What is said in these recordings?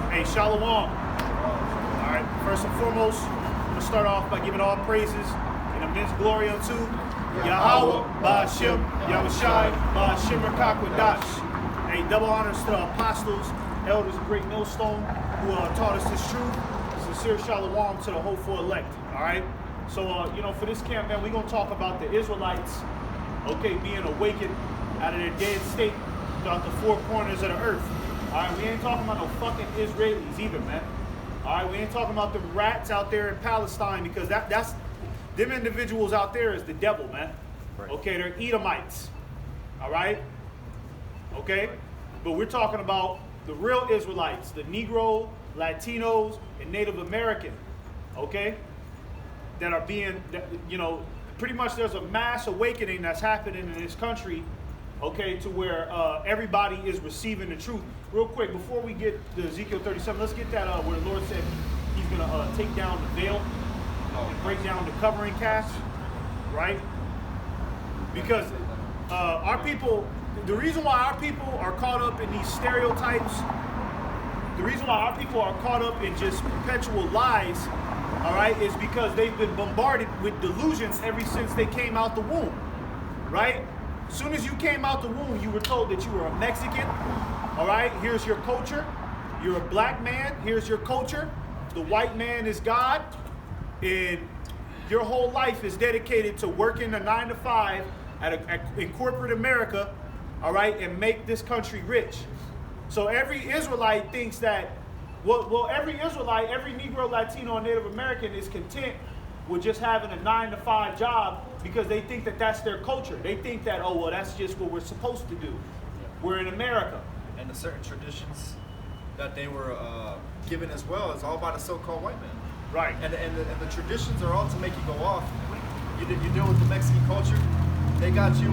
Hey, Shalom. All right, first and foremost, I'm going to start off by giving all praises and immense glory unto Yahweh, Ba'ashem, Yahushai, Ba'ashem, Rakakwadash. Hey, double honors to the apostles, elders of Great Millstone who taught us this truth. Sincere Shalom to the hopeful elect. All right, so, for this camp, man, we're going to talk about the Israelites, being awakened out of their dead state throughout the four corners of the earth. All right, we ain't talking about no fucking Israelis either, man. All right, we ain't talking about the rats out there in Palestine, because that's them individuals out there is the devil, man. Right. Okay, they're Edomites. All right? Okay? But we're talking about the real Israelites, the Negro, Latinos, and Native American, okay? That are being, pretty much there's a mass awakening that's happening in this country, okay, to where everybody is receiving the truth. Real quick, before we get to Ezekiel 37, let's get that where the Lord said he's going to take down the veil and break down the covering cast, right? Because our people, the reason why our people are caught up in these stereotypes, the reason why our people are caught up in just perpetual lies, all right, is because they've been bombarded with delusions ever since they came out the womb, right? As soon as you came out the womb, you were told that you were a Mexican. All right, here's your culture. You're a black man. Here's your culture. The white man is God. And your whole life is dedicated to working a 9 to 5 in corporate America, all right, and make this country rich. So every Israelite thinks that, every Israelite, every Negro, Latino, and Native American is content with just having a 9 to 5 job, because they think that that's their culture. They think that, that's just what we're supposed to do. We're in America. And the certain traditions that they were given as well is all by the so-called white man. Right. And the traditions are all to make you go off. You deal with the Mexican culture. They got you,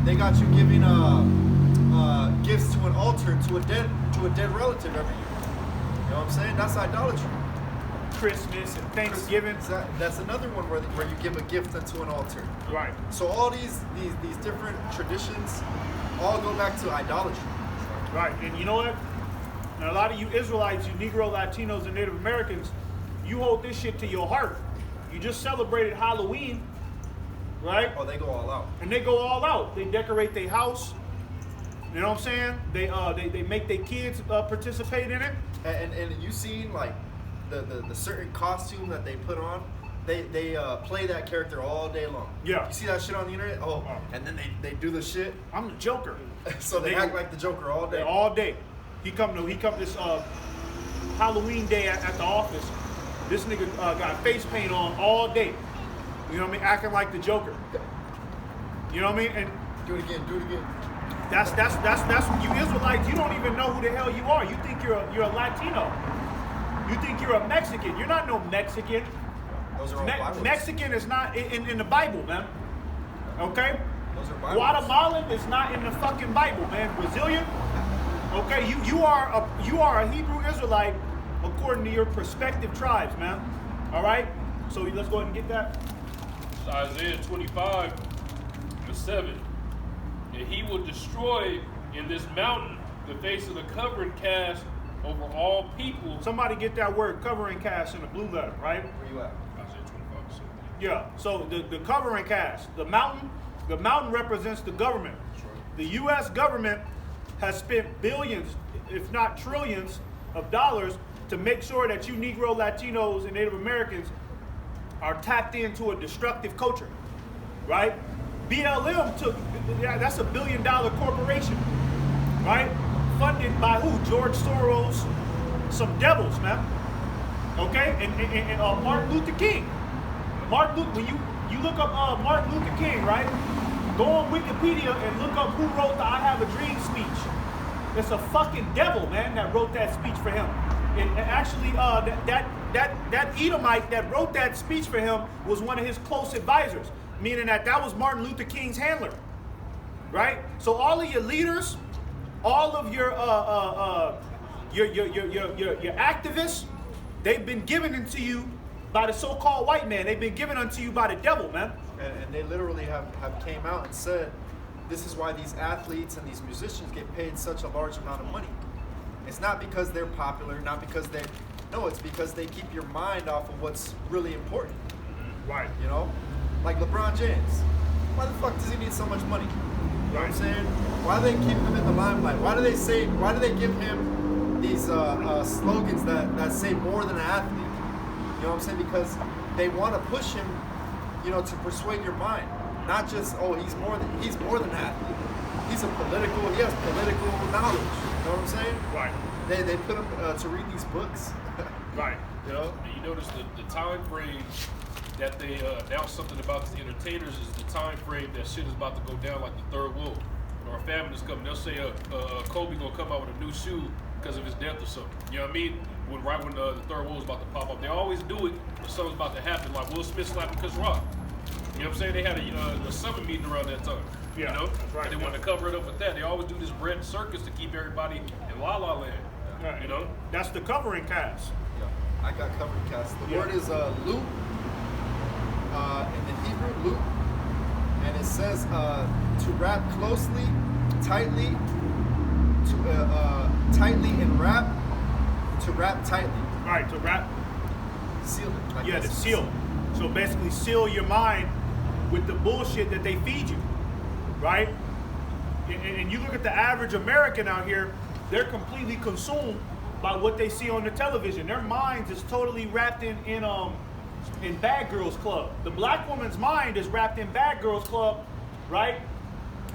they got you giving gifts to an altar to a dead relative every year. You know what I'm saying? That's idolatry. Christmas and Thanksgiving. That's another one where you give a gift unto an altar. Right. So all these different traditions all go back to idolatry. Right. And you know what? And a lot of you Israelites, you Negro, Latinos, and Native Americans, you hold this shit to your heart. You just celebrated Halloween, right? Oh, they go all out. And they go all out. They decorate their house. You know what I'm saying? They make their kids participate in it. And you seen like the certain costume that they put on, they play that character all day long. Yeah. You see that shit on the internet? Oh. And then they do the shit. I'm the Joker. So they act like the Joker all day. All day. He come this Halloween day at the office. This nigga got face paint on all day. You know what I mean? Acting like the Joker. You know what I mean? And do it again. That's you Israelites. You don't even know who the hell you are. You think you're a Latino. You think you're a Mexican. You're not no Mexican. Those are all Bibles. Mexican is not in the Bible, man. Okay? Those are Bibles. Guatemalan is not in the fucking Bible, man. Brazilian. Okay, you are a Hebrew Israelite according to your prospective tribes, man. All right? So let's go ahead and get that. Isaiah 25, verse 7. And he will destroy in this mountain the face of the covering cast over all people. Somebody get that word covering cast in the blue letter, right? Where you at? Isaiah 25, 7. Yeah, so the covering cast, the mountain represents the government. The U.S. government has spent billions, if not trillions, of dollars to make sure that you Negro, Latinos, and Native Americans are tapped into a destructive culture, right? BLM that's $1 billion corporation, right? Funded by who? George Soros, some devils, man. Okay, and Martin Luther King. When you look up Martin Luther King, right? Go on Wikipedia and look up who wrote the "I Have a Dream" speech. It's a fucking devil, man, that wrote that speech for him. And actually, that Edomite that wrote that speech for him was one of his close advisors, meaning that was Martin Luther King's handler, right? So all of your leaders, all of your activists, they've been given into you by the so-called white man. They've been given unto you by the devil, man. And they literally have came out and said, this is why these athletes and these musicians get paid such a large amount of money. It's not because they're popular, not because they, no, it's because they keep your mind off of what's really important. Right. You know? Like LeBron James. Why the fuck does he need so much money? You know what I'm saying? Why do they keep him in the limelight? Why do they give him these slogans that say more than an athlete? You know what I'm saying? Because they want to push him, you know, to persuade your mind. Not just, oh, he's more than an athlete. He has political knowledge. You know what I'm saying? Right. They put him to read these books. Right. You know? And you notice the time frame that they announced something about the entertainers is the time frame that shit is about to go down, like the third world or a famine is coming. They'll say Kobe gonna come out with a new shoe because of his death or something. You know what I mean? Right when the third world is about to pop up, they always do it when something's about to happen. Like Will Smith slapping Chris Rock. You know what I'm saying? They had a summer meeting around that time. Yeah, you know, that's right. and they want to cover it up with that. They always do this bread circus to keep everybody in La La Land. Right. You know, That's the covering cast. Yeah, I got covered cast. The Yeah. word is loop, in the Hebrew, loop, and it says to wrap closely, tightly, tightly and wrap, to wrap tightly. Right. To wrap. Seal it. Like Yeah, this. to seal. So basically seal your mind with the bullshit that they feed you, right? And you look at the average American out here, they're completely consumed by what they see on the television. Their minds is totally wrapped in Bad Girls Club. The black woman's mind is wrapped in Bad Girls Club, right?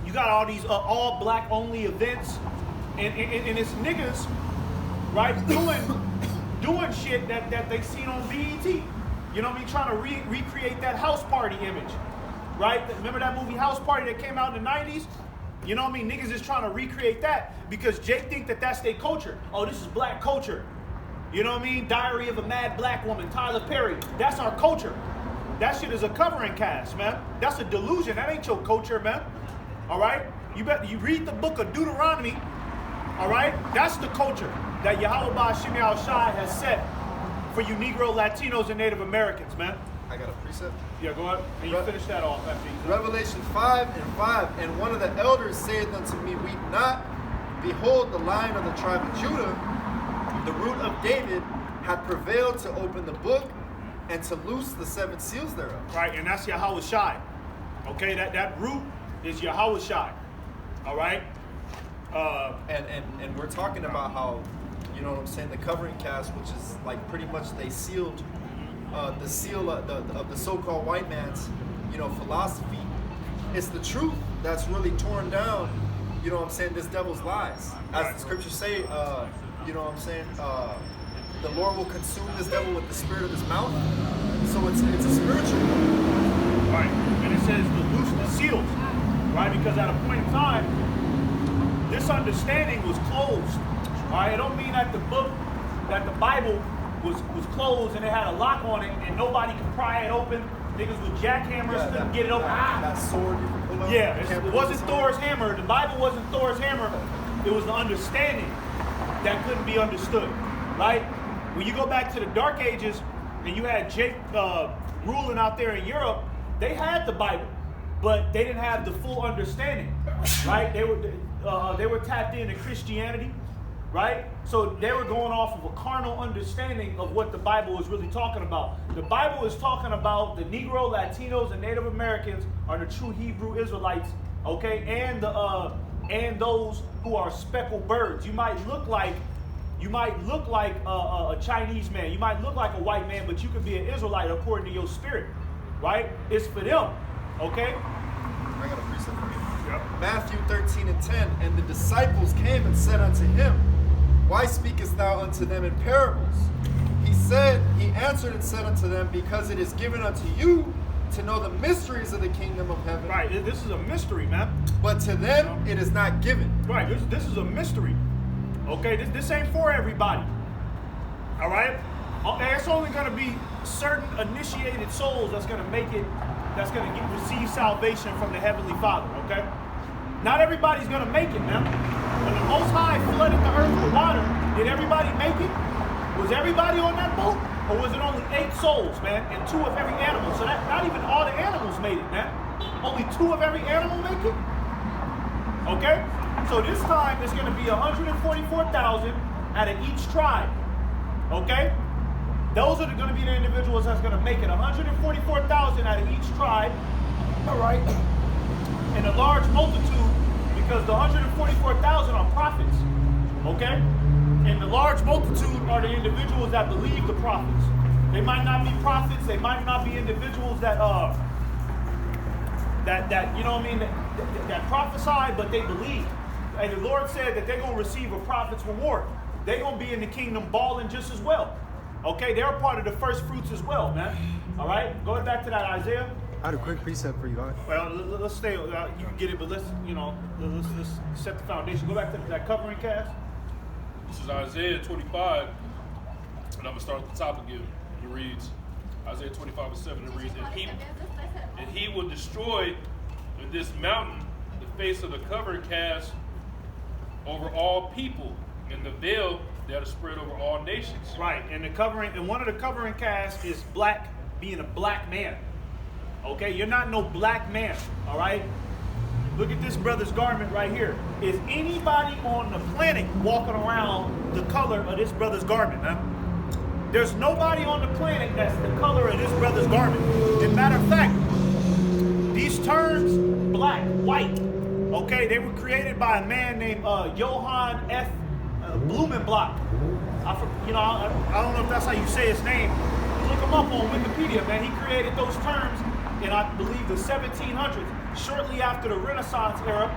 You got all these all black only events, and it's niggas, right, doing shit that they seen on BET. You know what I mean? Trying to recreate that house party image, right? Remember that movie House Party that came out in the 90s? You know what I mean? Niggas is trying to recreate that because Jake think that that's their culture. Oh, this is black culture. You know what I mean? Diary of a Mad Black Woman, Tyler Perry. That's our culture. That shit is a covering cast, man. That's a delusion. That ain't your culture, man. All right? You read the book of Deuteronomy, all right? That's the culture that Yahweh Ba'Shem Shai has set for you Negro, Latinos, and Native Americans, man. I got a precept. Yeah, go ahead. And you finish that off after you. Revelation 5:5, and one of the elders saith unto me, weep not, behold, the Lion of the tribe of Judah, the root of David, hath prevailed to open the book and to loose the 7 seals thereof. Right, and that's Yahweh Shai. Okay, that root is Yahweh Shai. All right? And we're talking about how, you know what I'm saying, the covering cast, which is like pretty much they sealed the seal of the so-called white man's, you know, philosophy. It's the truth that's really torn down, you know what I'm saying, this devil's lies. As the scriptures say, you know what I'm saying, the Lord will consume this devil with the spirit of his mouth. So it's a spiritual one. Right, and it says to loose the seals, right? Because at a point in time, this understanding was closed. All right, it don't mean that the Bible was closed and it had a lock on it and nobody could pry it open. Niggas with jackhammers couldn't get it open. That sword you can pull out. Yeah, You can't it pull wasn't the sword. Thor's hammer. The Bible wasn't Thor's hammer. It was the understanding that couldn't be understood, right? When you go back to the Dark Ages and you had Jake ruling out there in Europe, they had the Bible, but they didn't have the full understanding, right? They were tapped into Christianity, right? So they were going off of a carnal understanding of what the Bible is really talking about. The Bible is talking about the Negro, Latinos, and Native Americans are the true Hebrew Israelites, okay? And those who are speckled birds. You might look like a Chinese man. You might look like a white man, but you could be an Israelite according to your spirit, right? It's for them, okay? I got a precept for you. Yep. Matthew 13:10, and the disciples came and said unto him, why speakest thou unto them in parables? He answered and said unto them, because it is given unto you to know the mysteries of the kingdom of heaven. Right, this is a mystery, man. But to them it is not given. Right, this is a mystery. Okay, this ain't for everybody. All right? Okay, it's only going to be certain initiated souls that's going to receive salvation from the Heavenly Father, okay? Not everybody's going to make it, man. When the Most High flooded the earth with water, did everybody make it? Was everybody on that boat? Or was it only 8 souls, man, and 2 of every animal? So that not even all the animals made it, man. Only 2 of every animal make it? Okay? So this time it's going to be 144,000 out of each tribe. Okay? Those are going to be the individuals that's going to make it. 144,000 out of each tribe. All right? And a large multitude, because the 144,000 are prophets. Okay? And the large multitude are the individuals that believe the prophets. They might not be prophets. They might not be individuals that you know what I mean, that prophesy, but they believe. And the Lord said that they're going to receive a prophet's reward. They're going to be in the kingdom balling just as well. Okay, they're a part of the first fruits as well, man. All right, going back to that Isaiah. I had a quick precept for you, guys. Well, let's stay. You can get it, but let's set the foundation. Go back to that covering cast. This is Isaiah 25, and I'm going to start at the top again. It reads, Isaiah 25:7, it reads, and he will destroy in this mountain the face of the covering cast over all people, and the veil that is spread over all nations. Right, and the covering, and one of the covering casts is black, being a black man. Okay, you're not no black man, all right? Look at this brother's garment right here. Is anybody on the planet walking around the color of this brother's garment, man? There's nobody on the planet that's the color of this brother's garment. As a matter of fact, these terms, black, white, okay, they were created by a man named Johann F. Blumenbach. I don't know if that's how you say his name. Look him up on Wikipedia, man. He created those terms in, I believe, the 1700s, shortly after the Renaissance era,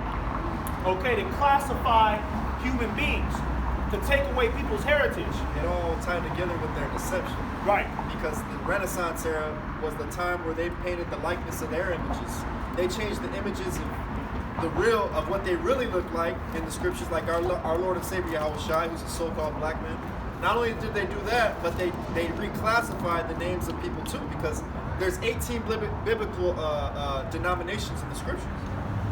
okay, to classify human beings, to take away people's heritage. It all tied together with their deception. Right. Because the Renaissance era was the time where they painted the likeness of their images. They changed the images of what they really look like in the scriptures, like our Lord and Savior Yahweh Shai, who's a so-called black man. Not only did they do that, but they reclassified the names of people too, because there's 18 biblical denominations in the scriptures.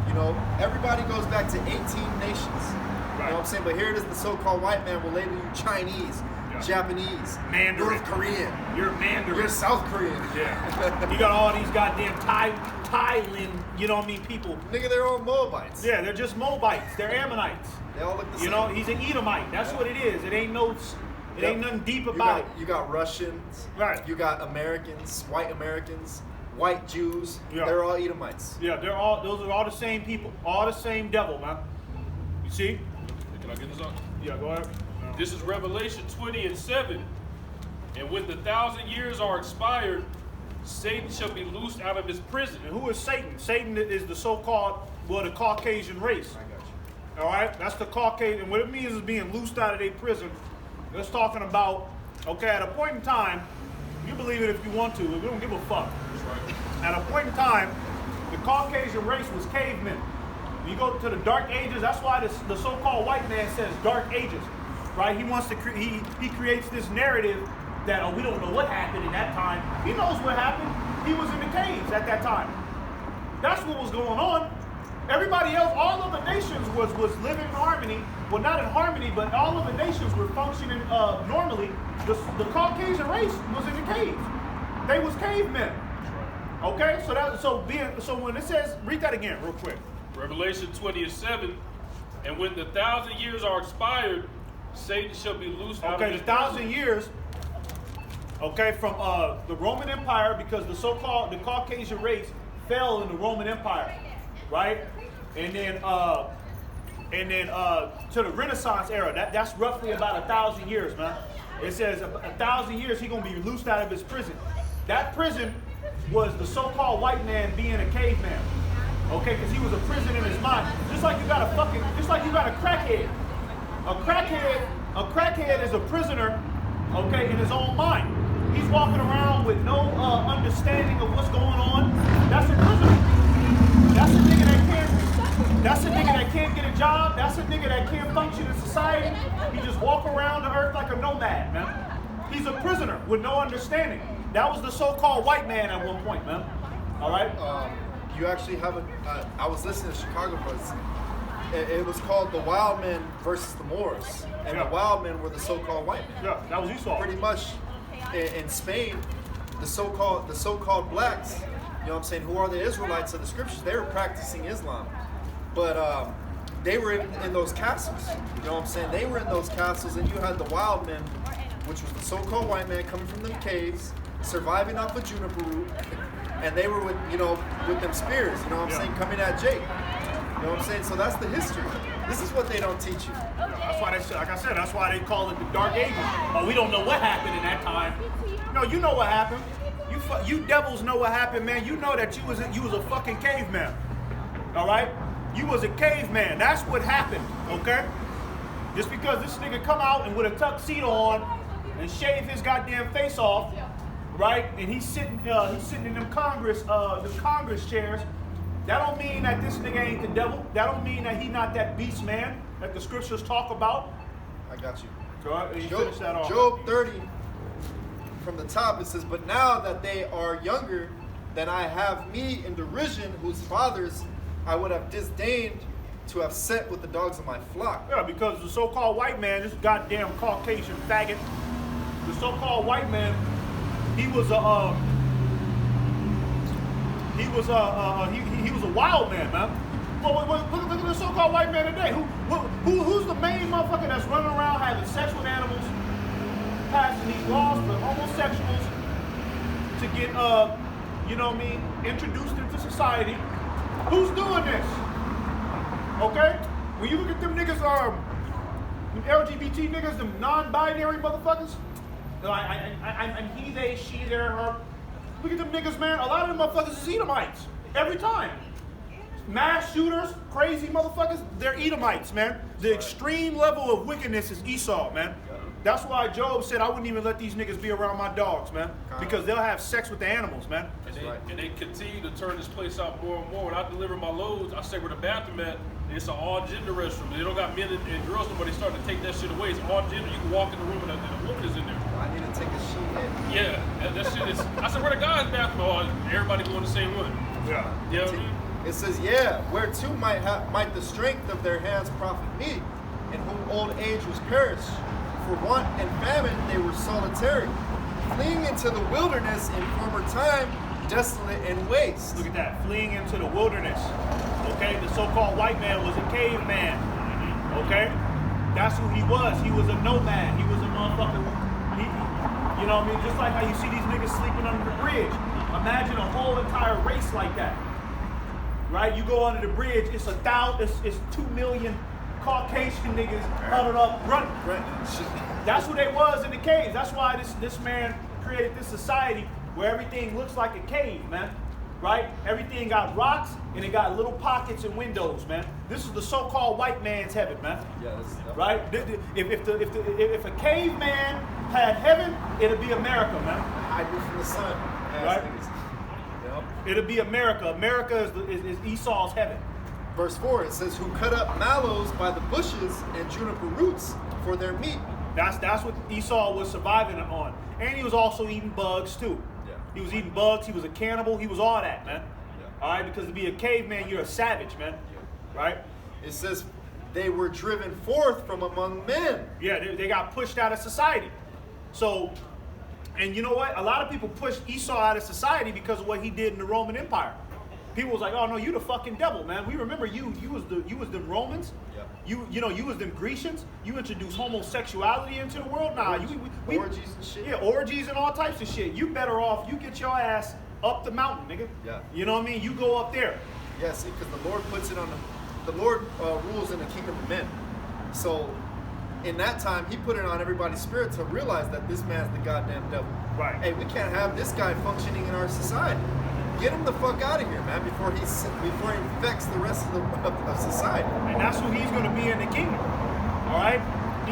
You know, everybody goes back to 18 nations. You know what I'm saying? But here it is, the so-called white man will label you Chinese, Japanese, Mandarin. North Korean. You're Mandarin. You're South Korean. Yeah. You got all these goddamn Thailand, you know what I mean, people. Nigga, they're all Moabites. Yeah, they're just Moabites. They're Ammonites. They all look the same. You know, he's an Edomite. That's what it is. It ain't nothing deep about it. You got Russians. Right. You got Americans, white Jews. Yeah. They're all Edomites. Yeah, those are all the same people. All the same devil, man. You see? Can I get this on? Yeah, go ahead. This is Revelation 20:7. And when the 1,000 years are expired, Satan shall be loosed out of his prison. And who is Satan? Satan is the so-called, the Caucasian race. I got you. All right? That's the Caucasian. And what it means is being loosed out of their prison. It's talking about, okay, at a point in time, you believe it if you want to, but we don't give a fuck. That's right. At a point in time, the Caucasian race was cavemen. You go to the Dark Ages, that's why the so-called white man says Dark Ages, right? He wants to he creates this narrative that, we don't know what happened in that time. He knows what happened. He was in the caves at that time. That's what was going on. Everybody else, all of the nations was living in harmony. Well, not in harmony, but all of the nations were functioning normally. The Caucasian race was in the caves. They was cavemen. Okay, so when it says, read that again real quick. Revelation 20:7, and when the 1,000 years are expired, Satan shall be loosed out of his the 1,000 years, from the Roman Empire, because the Caucasian race fell in the Roman Empire, right? And then to the Renaissance era, that's roughly about 1,000 years, man. It says 1,000 years he's gonna be loosed out of his prison. That prison was the so-called white man being a caveman. Okay, because he was a prison in his mind. Just like you got a crackhead. A crackhead is a prisoner, okay, in his own mind. He's walking around with no understanding of what's going on. That's a prisoner. That's a nigga that can't get a job. That's a nigga that can't function in society. He just walk around the earth like a nomad, man. He's a prisoner with no understanding. That was the so-called white man at one point, man. All right? You actually have I was listening to Chicago Buzz. It was called The Wild Men versus the Moors. And the wild men were the so-called white men. Yeah, that was Esau. Pretty much in Spain, the so-called blacks, you know what I'm saying, who are the Israelites of the scriptures, they were practicing Islam. But they were in those castles. You know what I'm saying? They were in those castles, and you had the wild men, which was the so-called white man coming from them caves, surviving off a juniper root, and they were with, you know, with them spears. You know what I'm saying? Coming at Jake. You know what I'm saying? So that's the history. This is what they don't teach you. That's why they, like I said, that's why they call it the Dark Ages. But we don't know what happened in that time. No, you know what happened. You devils know what happened, man. You know that you was a fucking caveman. All right? You was a caveman. That's what happened, okay? Just because this nigga come out and with a tuxedo on and shave his goddamn face off, right? And he's sitting in them Congress chairs. That don't mean that this nigga ain't the devil. That don't mean that he not that beast man that the scriptures talk about. I got you. So you finish that off. Job 30, from the top, it says, but now that they are younger, then I have me in derision, whose fathers I would have disdained to have set with the dogs of my flock. Yeah, because the so-called white man, this goddamn Caucasian faggot, the so-called white man, he was a wild man, man. Well, look at the so-called white man today. Who's the main motherfucker that's running around having sex with animals, passing these laws for homosexuals to get, you know what I mean, introduced into society? Who's doing this? Okay? When you look at them niggas, them LGBT niggas, them non-binary motherfuckers, I'm he, they, she, their, her. Look at them niggas, man. A lot of them motherfuckers is Edomites. Every time. Mass shooters, crazy motherfuckers, they're Edomites, man. The extreme level of wickedness is Esau, man. That's why Job said, I wouldn't even let these niggas be around my dogs, man. Because they'll have sex with the animals, man. And they continue to turn this place out more and more. When I deliver my loads, I say where the bathroom at, it's an all-gender restroom. They don't got men and girls, but they starting to take that shit away. It's all gender. You can walk in the room and a woman is in there. I need to take a shit in. Yeah, that shit is. I said, where the guys' bathroom? Oh, everybody going the same one. Yeah. You know what I mean? It says, yeah, whereto might the strength of their hands profit me, in whom old age was perished. For want and famine they were solitary, fleeing into the wilderness in former time, desolate and waste. Look at that, fleeing into the wilderness. Okay, the so-called white man was a caveman. Okay, that's who he was. He was a nomad. He was a motherfucker. You know what I mean? Just like how you see these niggas sleeping under the bridge. Imagine a whole entire race like that. Right? You go under the bridge. It's 2 million Caucasian niggas huddled up running. That's who they was in the caves. That's why this man created this society where everything looks like a cave, man. Right? Everything got rocks and it got little pockets and windows, man. This is the so-called white man's heaven, man. Yeah, right? If a caveman had heaven, it'd be America, man. Hide you from the sun. Right? Yep. It'd be America. America is Esau's heaven. Verse 4, it says, who cut up mallows by the bushes and juniper roots for their meat. That's what Esau was surviving on. And he was also eating bugs too. Yeah. He was eating bugs, he was a cannibal, he was all that, man. Yeah. All right, because to be a caveman, you're a savage, man. Yeah. Right? It says they were driven forth from among men. Yeah, they got pushed out of society. So, and you know what? A lot of people pushed Esau out of society because of what he did in the Roman Empire. People was like, oh no, you the fucking devil, man. We remember you was them Romans. Yep. You was them Grecians. You introduced homosexuality into the world. Nah, orgies and shit. Yeah, orgies and all types of shit. You better off, you get your ass up the mountain, nigga. Yeah. You know what I mean? You go up there. Yes, because the Lord puts it on the Lord rules in the kingdom of men. So in that time, he put it on everybody's spirit to realize that this man's the goddamn devil. Right. Hey, we can't have this guy functioning in our society. Get him the fuck out of here, man, before he infects the rest of society. And that's who he's going to be in the kingdom. All right?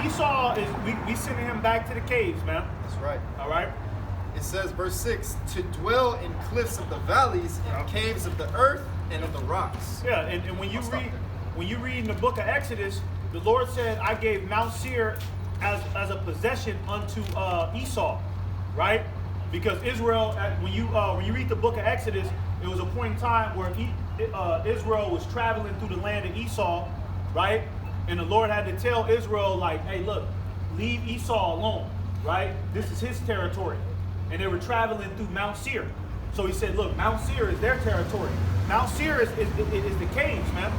Esau is, we sending him back to the caves, man. That's right. All right? It says, verse 6, to dwell in cliffs of the valleys, in caves of the earth, and in the rocks. Yeah, and when you read in the book of Exodus, the Lord said, I gave Mount Seir as a possession unto Esau, right? Because Israel, when you read the book of Exodus, it was a point in time where Israel was traveling through the land of Esau, right? And the Lord had to tell Israel, like, hey, look, leave Esau alone, right? This is his territory. And they were traveling through Mount Seir. So he said, look, Mount Seir is their territory. Mount Seir is the caves, man.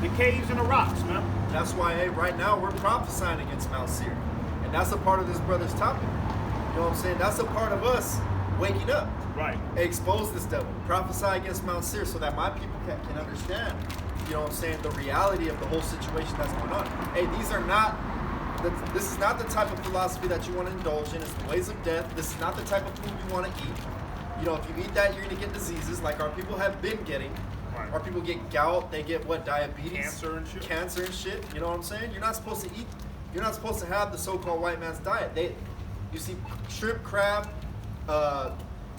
the caves and the rocks, man. That's why, hey, right now we're prophesying against Mount Seir. And that's a part of this brother's topic. You know what I'm saying? That's a part of us waking up. Right. Expose this devil. Prophesy against Mount Seir so that my people can understand, you know what I'm saying, the reality of the whole situation that's going on. Hey, this is not the type of philosophy that you want to indulge in. It's the ways of death. This is not the type of food you want to eat. You know, if you eat that, you're going to get diseases like our people have been getting. Right. Our people get gout, they get what, diabetes? Cancer and shit. You know what I'm saying? You're not supposed to eat, you're not supposed to have the so-called white man's diet. You see shrimp, crab,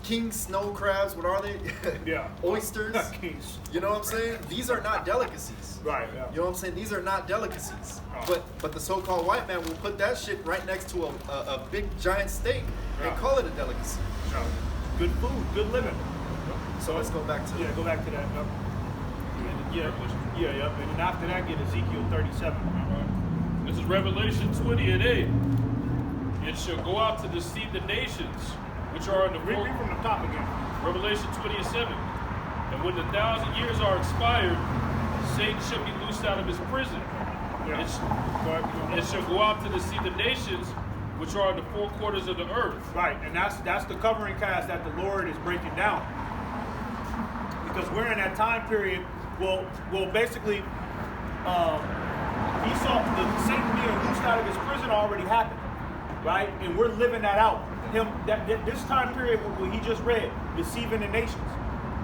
king snow crabs, what are they? Yeah. Oysters. Kings. You know what I'm saying? These are not delicacies. Right, yeah. You know what I'm saying? These are not delicacies. Oh. But the so-called white man will put that shit right next to a big giant steak and Yeah. call it a delicacy. Yeah. Good food, good living. So let's go back to Go back to that. Yeah. And then after that, get Ezekiel 37. This is Revelation 20 and 8. It shall go out to deceive the nations, which are in the Read from the top again. Revelation 20 and 7. And when the 1,000 years are expired, Satan shall be loosed out of his prison. Yeah. It shall go out to deceive the nations, which are in the four quarters of the earth. Right, and that's the covering cast that the Lord is breaking down. Because we're in that time period. Well, basically, Satan being loosed out of his prison already happened, right? And we're living that out. This time period what he just read, deceiving the nations,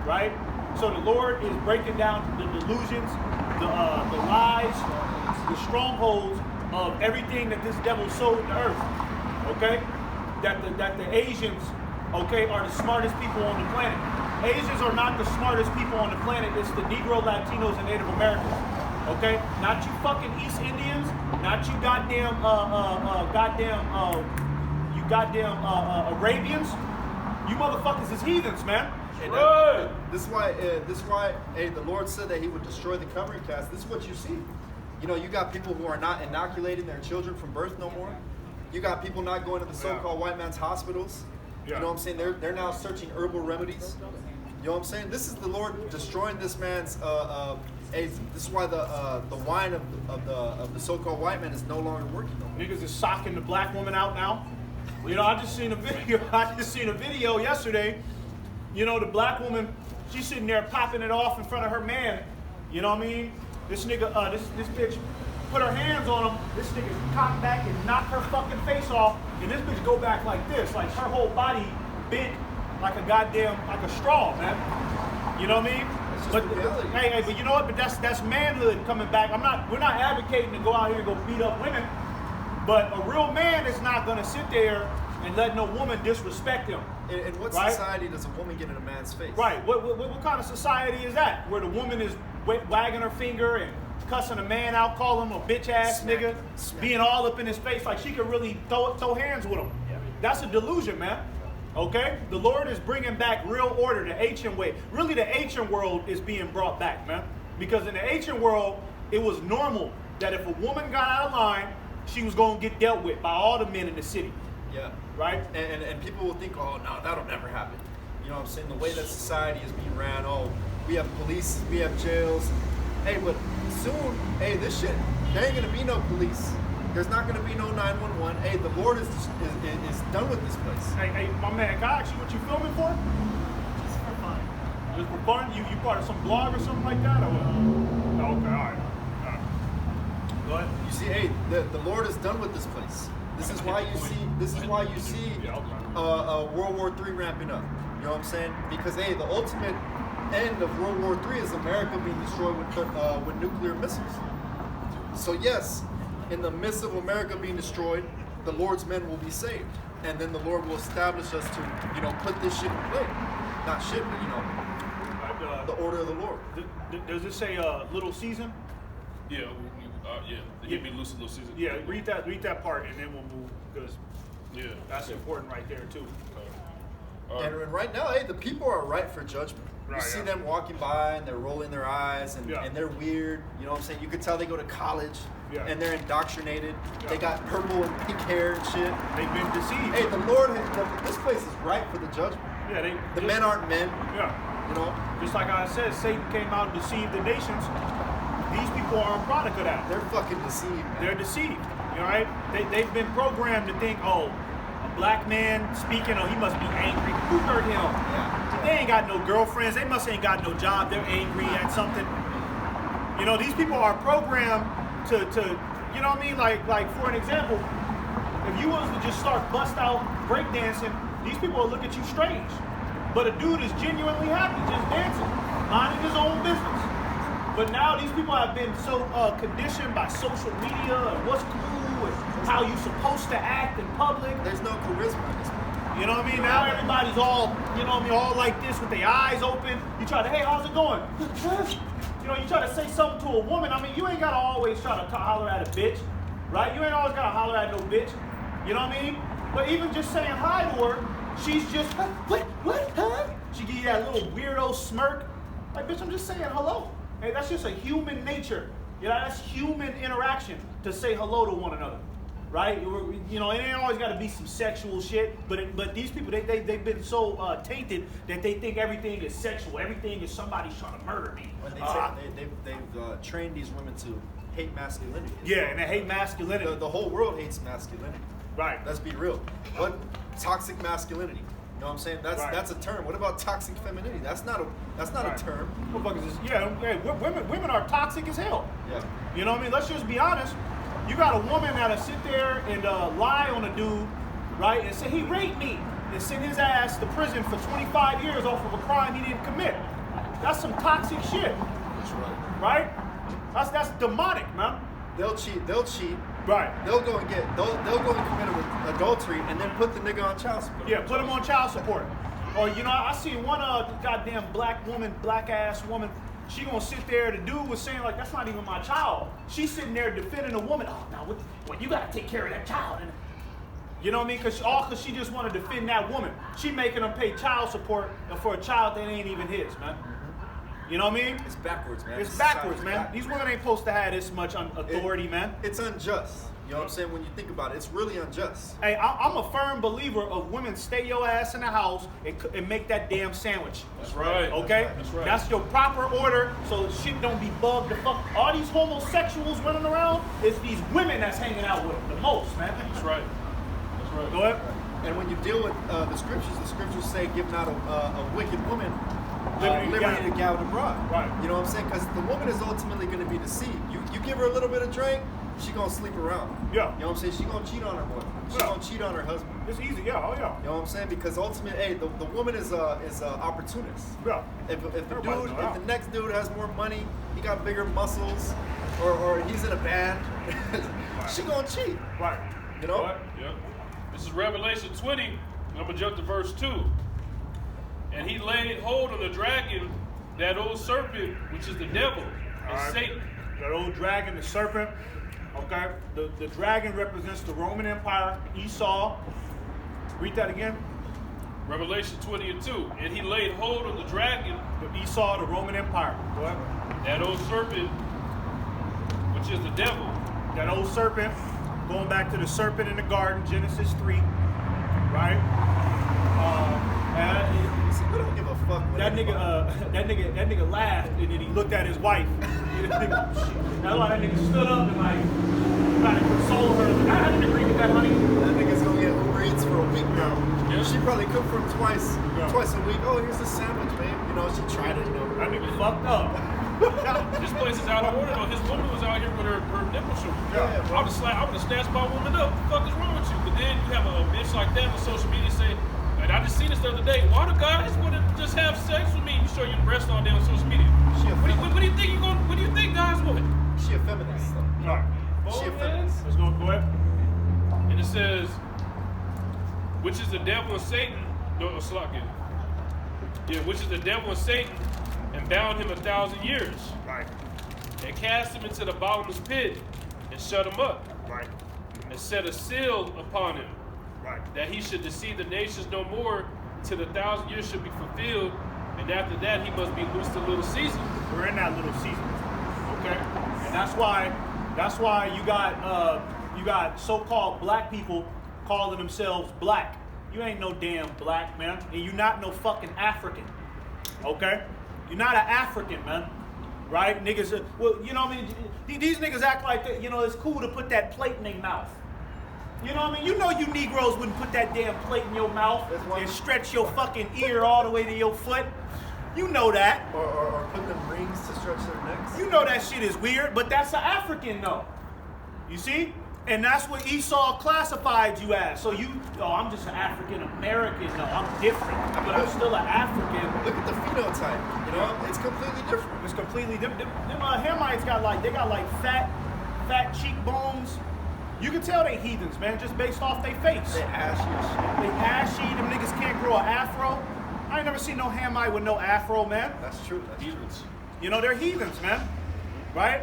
right? So the Lord is breaking down the delusions, the lies, the strongholds of everything that this devil sowed in the earth. Okay, that the Asians, okay, are the smartest people on the planet. Asians are not the smartest people on the planet. It's the Negro, Latinos, and Native Americans. Okay, not you fucking East Indians, not you goddamn Arabians. You motherfuckers is heathens, man. Right. This is why, hey, the Lord said that He would destroy the covering cast. This is what you see. You know, you got people who are not inoculating their children from birth no more. You got people not going to the so-called white man's hospitals. Yeah. You know what I'm saying? They're now searching herbal remedies. You know what I'm saying? This is the Lord destroying this man's. This is why the wine of the so-called white man is no longer working. Niggas is socking the black woman out now. You know, I just seen a video yesterday. You know, the black woman, she's sitting there popping it off in front of her man. You know what I mean? This nigga, this bitch put her hands on him. This nigga cocked back and knocked her fucking face off. And this bitch go back like this, like her whole body bent like a goddamn, like a straw, man. You know what I mean? But hey, but you know what? But that's manhood coming back. We're not advocating to go out here and go beat up women. But a real man is not gonna sit there and let no woman disrespect him. In what right? society does a woman get in a man's face? Right. What kind of society is that? Where the woman is wagging her finger and cussing a man out, calling him a bitch ass nigga, being all up in his face like she could really throw hands with him. That's a delusion, man. Okay? The Lord is bringing back real order, the ancient way. Really, the ancient world is being brought back, man. Because in the ancient world, it was normal that if a woman got out of line, she was going to get dealt with by all the men in the city. Yeah. Right? And people will think, oh, no, that'll never happen. You know what I'm saying? The way that society is being ran, oh, we have police, we have jails. Hey, but soon, hey, this shit, there ain't going to be no police. There's not going to be no 911. Hey, the Lord is done with this place. Hey, my man, can I ask you what you filming for? Just for fun. Just for fun? You part of some blog or something like that? Or what? Oh, okay, all right. Go ahead. You see, hey, the Lord is done with this place. This is why you see World War III ramping up. You know what I'm saying? Because hey, the ultimate end of World War III is America being destroyed with nuclear missiles. So yes, in the midst of America being destroyed, the Lord's men will be saved, and then the Lord will establish us to, you know, put this shit in play. Not shit, but you know, the order of the Lord. Does it say little season? Yeah, He'll be loose in little season. Yeah, read that part, and then we'll move, because that's Yeah. important right there too. And right now, hey, the people are ripe for judgment. You Right, see yeah. them walking by and they're rolling their eyes and they're weird. You know what I'm saying? You could tell they go to college and they're indoctrinated. Yeah. They got purple and pink hair and shit. They've been deceived. Hey, the Lord, this place is ripe for the judgment. Yeah, The men aren't men. Yeah. You know? Just like I said, Satan came out and deceived the nations. These people are a product of that. They're fucking deceived, man. They're deceived. You know, right? They've been programmed to think, oh, a black man speaking, oh, he must be angry. Who hurt him? Yeah. They ain't got no girlfriends. They must ain't got no job. They're angry at something. You know, these people are programmed to you know what I mean? Like for an example, if you was to just start bust out breakdancing, these people will look at you strange. But a dude is genuinely happy, just dancing, minding his own business. But now these people have been so conditioned by social media and what's cool and how you supposed to act in public. There's no charisma in this one. You know what I mean? Now everybody's all, you know what I mean, all like this with their eyes open. You try to, hey, how's it going? You know, you try to say something to a woman. I mean, you ain't got to always try to holler at a bitch, right? You ain't always got to holler at no bitch. You know what I mean? But even just saying hi to her, she's just, what, huh? She give you that little weirdo smirk. Like, bitch, I'm just saying hello. Hey, that's just a human nature. You know, that's human interaction to say hello to one another. Right? You know, it ain't always got to be some sexual shit, but these people, they've been so tainted that they think everything is sexual. Everything is somebody's trying to murder me. When they've trained these women to hate masculinity. Yeah, and they hate masculinity. The whole world hates masculinity. Right. Let's be real. What toxic masculinity? You know what I'm saying? That's a term. What about toxic femininity? That's not a term. What the fuck is this? Yeah, women are toxic as hell. Yeah. You know what I mean? Let's just be honest. You got a woman that'll sit there and lie on a dude, right, and say he raped me, and send his ass to prison for 25 years off of a crime he didn't commit. That's some toxic shit. That's right. Right? That's demonic, man. They'll cheat. Right. They'll go and commit adultery and then put the nigga on child support. Yeah, put him on child support. Or, you know, I seen one goddamn black ass woman. She gonna sit there, the dude was saying, like, that's not even my child. She's sitting there defending a woman. Oh, now, what you gotta take care of that child. And, you know what I mean? Cause she just wanna defend that woman. She making them pay child support for a child that ain't even his, man. You know what I mean? It's backwards, man. It's backwards, man. These women ain't supposed to have this much authority, man. It's unjust. You know what I'm saying? When you think about it, it's really unjust. Hey, I'm a firm believer of women stay your ass in the house and make that damn sandwich. That's right. Okay? That's right. That's your proper order, so shit don't be bugged the fuck. All these homosexuals running around, it's these women that's hanging out with them the most, man. That's right. That's right. Go ahead. And when you deal with the scriptures say, give not a wicked woman Liberty liberty to gather abroad. Right. You know what I'm saying? Because the woman is ultimately going to be deceived. You give her a little bit of drink, she gonna sleep around. Yeah. You know what I'm saying? She gonna cheat on her boy. She gonna cheat on her husband. It's easy, yeah, oh yeah. You know what I'm saying? Because ultimately, hey, the woman is a opportunist. Yeah. If Everybody know the that. next dude has more money, he got bigger muscles, or he's in a band, she gonna cheat. Right. You know? What? Yeah. This is Revelation 20, and I'm going to jump to verse 2. And he laid hold on the dragon, that old serpent, which is the devil, and All right. Satan. That old dragon, the serpent, okay? The dragon represents the Roman Empire, Esau. Read that again. Revelation 20 and 2. And he laid hold on the dragon, The Esau, the Roman Empire. Go ahead. that old serpent, which is the devil. That old serpent, going back to the serpent in the garden, Genesis 3, right? We don't give a fuck. That nigga laughed and then he looked at his wife. That's why that nigga stood up and like trying to console her. I didn't agree with that, honey. That nigga's gonna get Uber Eats for a week now. Yeah. She probably cooked for him twice a week. Oh, here's a sandwich, babe. You know, she tried it. You know, That nigga fucked up. This place is out of order though. His woman was out here with her nipple showing. Yeah, I would have snatched my woman up. What the fuck is wrong with you? But then you have a bitch like that on social media saying, and I just seen this the other day. Why do guys want to just have sex with me? You show your breast all day on social media. What do you think you going? What do you think guys want? she a feminist. All right. She a Both feminist. hands. Let's go ahead. And it says, which is the devil and Satan. No, Slakia. Yeah, which is the devil and Satan, and bound him 1,000 years, Right. and cast him into the bottomless pit, and shut him up, Right. and set a seal upon him, Right. that he should deceive the nations no more, till the 1,000 years should be fulfilled, and after that he must be loosed a little season. We're in that little season. Okay? And that's why you got so-called black people calling themselves black. You ain't no damn black, man. And you not no fucking African. Okay? You're not an African, man. right? Niggas, well, you know what I mean? These niggas act like that, you know, it's cool to put that plate in their mouth. You know what I mean? You know you Negroes wouldn't put that damn plate in your mouth and stretch your fucking ear all the way to your foot. You know that. Or put them rings to stretch their necks. You know that shit is weird, but that's an African though. You see? And that's what Esau classified you as. So I'm just an African American. No, I'm different, but I'm still an African. Look at the phenotype. You know, it's completely different. It's completely different. Them Hamites got like fat cheekbones. You can tell they heathens, man, just based off their face. They ashy as shit. They ashy. Them niggas can't grow an afro. I ain't never seen no Hamite with no afro, man. That's true. That's Heathens. You know, they're heathens, man. Right?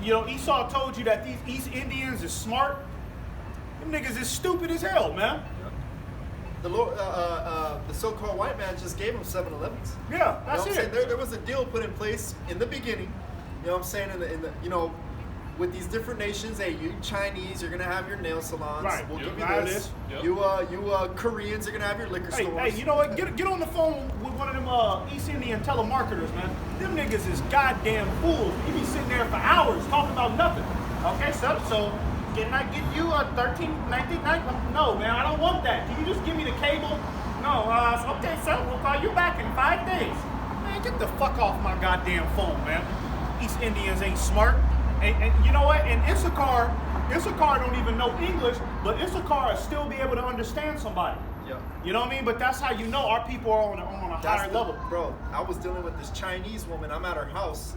You know, Esau told you that these East Indians is smart. Them niggas is stupid as hell, man. The Lord, the so-called white man just gave him 7-Elevens. Yeah, that's You know what I'm it. saying? There was a deal put in place in the beginning. You know what I'm saying? In the you know, with these different nations, hey, you Chinese, you're gonna have your nail salons. Right. We'll Yep. give you Now this. Yep. You Koreans, you're gonna have your liquor Hey, stores. hey, you know what? Get on the phone with one of them East Indian telemarketers, man. Them niggas is goddamn fools. You be sitting there for hours talking about nothing. Okay, so can I get you a 1399? No, man, I don't want that. Can you just give me the cable? No, okay, sir, we'll call you back in 5 days. Man, get the fuck off my goddamn phone, man. East Indians ain't smart. And you know what? And Issachar don't even know English, but Issachar will still be able to understand somebody. Yeah. You know what I mean? But that's how you know our people are on a higher level. Bro, I was dealing with this Chinese woman. I'm at her house,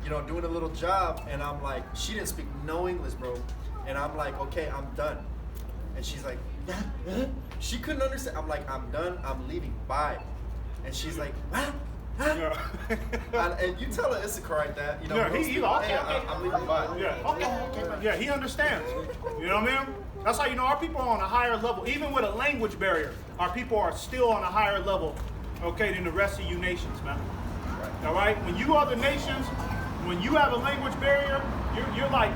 you know, doing a little job, and I'm like, she didn't speak no English, bro. And I'm like, okay, I'm done. And she's like, she couldn't understand. I'm like, I'm done. I'm leaving. Bye. And she's like, what? Yeah. And you tell an Issachar like that, you know, Yeah, most he people, okay, hey, okay. I'm leaving. Bye. Yeah. Yeah, he understands. You know what I mean? That's how you know our people are on a higher level. Even with a language barrier, our people are still on a higher level, okay, than the rest of you nations, man. All right? When you other nations, when you have a language barrier, you're like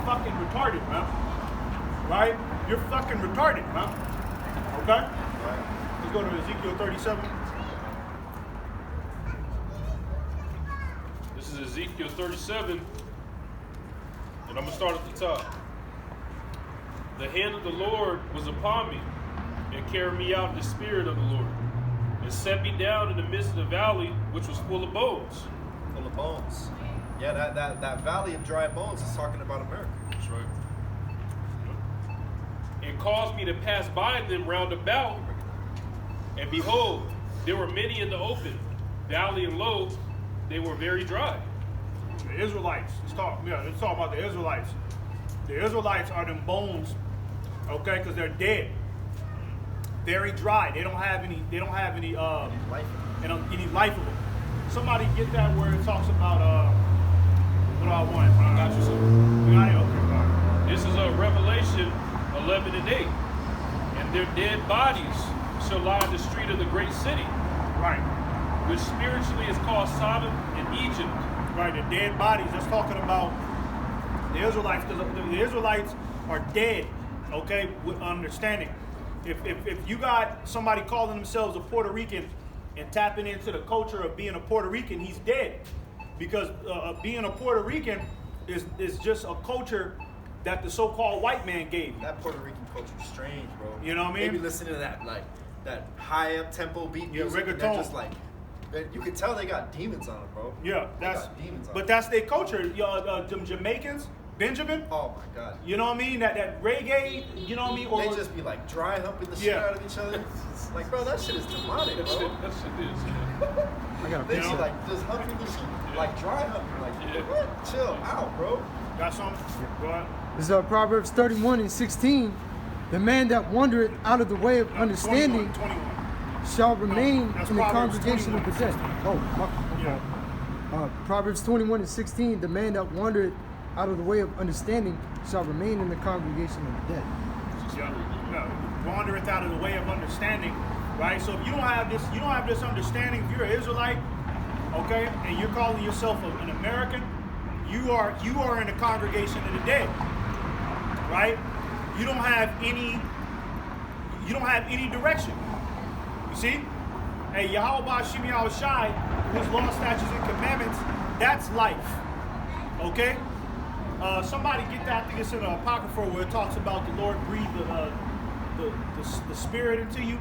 fucking retarded, man. Right? You're fucking retarded, man. Okay? Let's go to Ezekiel 37. This is Ezekiel 37, and I'm going to start at the top. The hand of the Lord was upon me, and carried me out in the spirit of the Lord, and set me down in the midst of the valley, which was full of bones. Full of bones. Yeah, that valley of dry bones is talking about America. That's right. And caused me to pass by them round about, and behold, there were many in the open, valley and low, they were very dry. The Israelites. Let's talk about the Israelites. The Israelites are them bones, okay, because they're dead. Very dry. They don't have any Life. any life of them. Somebody get that where it talks about what do I want? I got you, son. We got it? Okay, all right. This is Revelation 11 and 8. And their dead bodies shall lie in the street of the great city, Right. which spiritually is called Sodom and Egypt. Right, the dead bodies. That's talking about the Israelites, because the Israelites are dead, okay, with understanding. If you got somebody calling themselves a Puerto Rican and tapping into the culture of being a Puerto Rican, he's dead. Because being a Puerto Rican is just a culture that the so-called white man gave you. That Puerto Rican culture is strange, bro. You know what I mean? Maybe listening to that high up tempo beat Yeah, music, and they're reggaeton. just like, you can tell they got demons on it, bro. Yeah, They got demons on but it. that's their culture. Them Jamaicans, Benjamin, Oh my god. you know what I mean? That reggae, you know what I mean? Or They just be like dry humping the shit Yeah. out of each other. It's like, bro, that shit is demonic, That bro. shit is. I got a They piece be of like just humping the shit, like dry humping. Like, Yeah. what? Chill out, bro. got something? Go ahead. This is Proverbs 31 and 16. The man that wandereth out of the way of understanding 21. shall remain that's in the Proverbs congregation of the 21. dead. Oh, my Yeah. fault. Proverbs 21 and 16. The man that wandereth out of the way of understanding shall remain in the congregation of the dead. Yeah. Wandereth out of the way of understanding, right? So if you don't have this understanding, if you're an Israelite, okay, and you're calling yourself an American, you are in the congregation of the dead, right? You don't have any direction. You see? Hey, Yahweh Ba'Shem Yahweh Shai, his law, statutes, and commandments, That's life. Okay? Somebody get that. I think it's in the Apocrypha where it talks about the Lord breathe the spirit into you,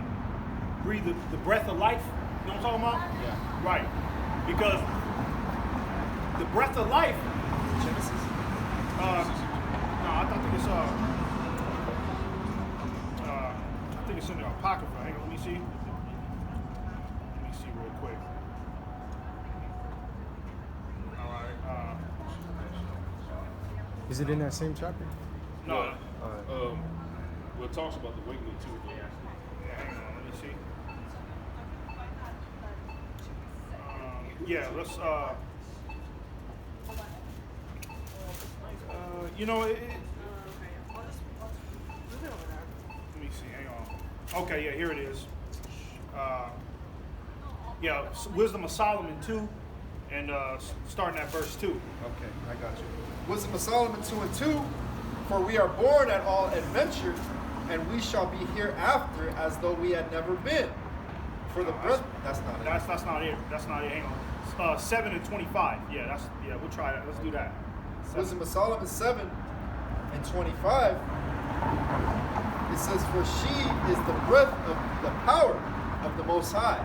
breathe the breath of life. You know what I'm talking about? Yeah. Right. Because the breath of life. Genesis. No, I think it's in the Apocrypha. Hang on, let me see. Let me see real quick. All right. Is it in that same chapter? No. Well, it talks about the wiggling too. Yeah, hang on, let me see. Yeah, let's. You know, let me see. Hang on. Okay, yeah, here it is. Yeah, Wisdom of Solomon 2, and starting at verse 2. Okay, I got you. Wisdom of Solomon 2:2. For we are born at all adventure, and we shall be hereafter as though we had never been. For the breath. That's not it. That's not it. That's not it. Hang on. 7 and 25. Yeah, we'll try that. Let's do that. Wisdom of Solomon 7 and 25. It says, for she is the breath of the power of the Most High,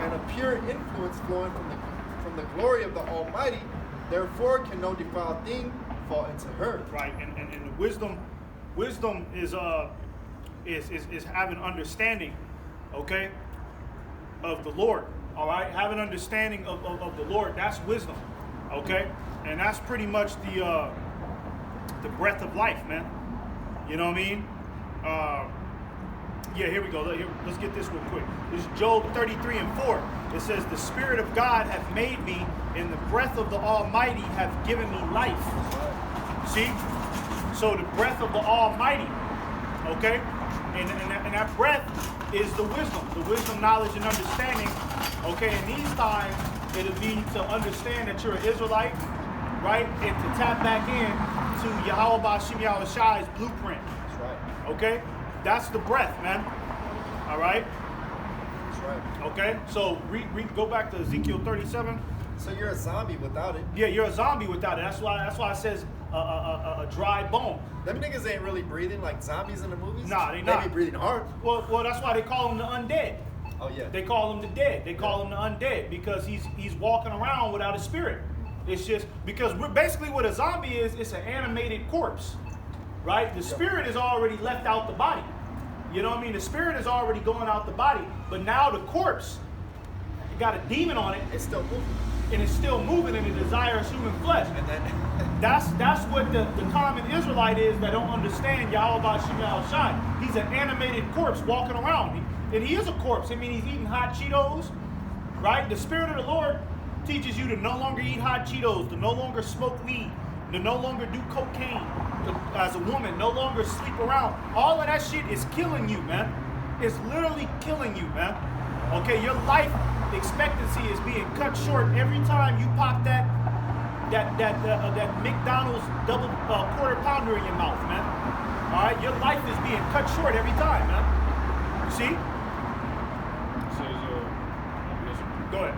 and a pure influence flowing from the glory of the Almighty. Therefore can no defiled thing fall into her. Right, and wisdom is having understanding, okay, of the Lord. All right, have an understanding of the Lord. That's wisdom, okay, and that's pretty much the breath of life, man. You know what I mean? Yeah, here we go. Let's get this real quick. This is Job 33 and 4. It says, the Spirit of God hath made me, and the breath of the Almighty hath given me life. See? So the breath of the Almighty, okay? And that breath is the wisdom, knowledge, and understanding. Okay, in these times, it'll be to understand that you're an Israelite, right? And to tap back in to Yahweh Ba'Shem Yahweh Shai's blueprint. That's right. Okay? That's the breath, man. All right? That's right. Okay? So go back to Ezekiel 37. So you're a zombie without it. Yeah, you're a zombie without it. That's why it says a dry bone. Them niggas ain't really breathing like zombies in the movies. Nah, they not. They be breathing hard. Well, that's why they call them the undead. Oh yeah. They call him the dead. They call him the undead because he's walking around without a spirit. It's just because we're basically what a zombie is. It's an animated corpse, right? The spirit is already left out the body. You know what I mean? The spirit is already going out the body, but now the corpse got a demon on it. It's still moving. And it's still moving, and it desires human flesh. And then that's what the common Israelite is that don't understand Yahweh Ba'Shem Yahweh Shai. He's an animated corpse walking around. And he is a corpse. I mean, he's eating hot Cheetos, right? The Spirit of the Lord teaches you to no longer eat hot Cheetos, to no longer smoke weed, to no longer do cocaine, as a woman, no longer sleep around. All of that shit is killing you, man. It's literally killing you, man. Okay, your life expectancy is being cut short every time you pop that McDonald's double quarter pounder in your mouth, man. All right, your life is being cut short every time, man. You see? It says, yes, Go ahead.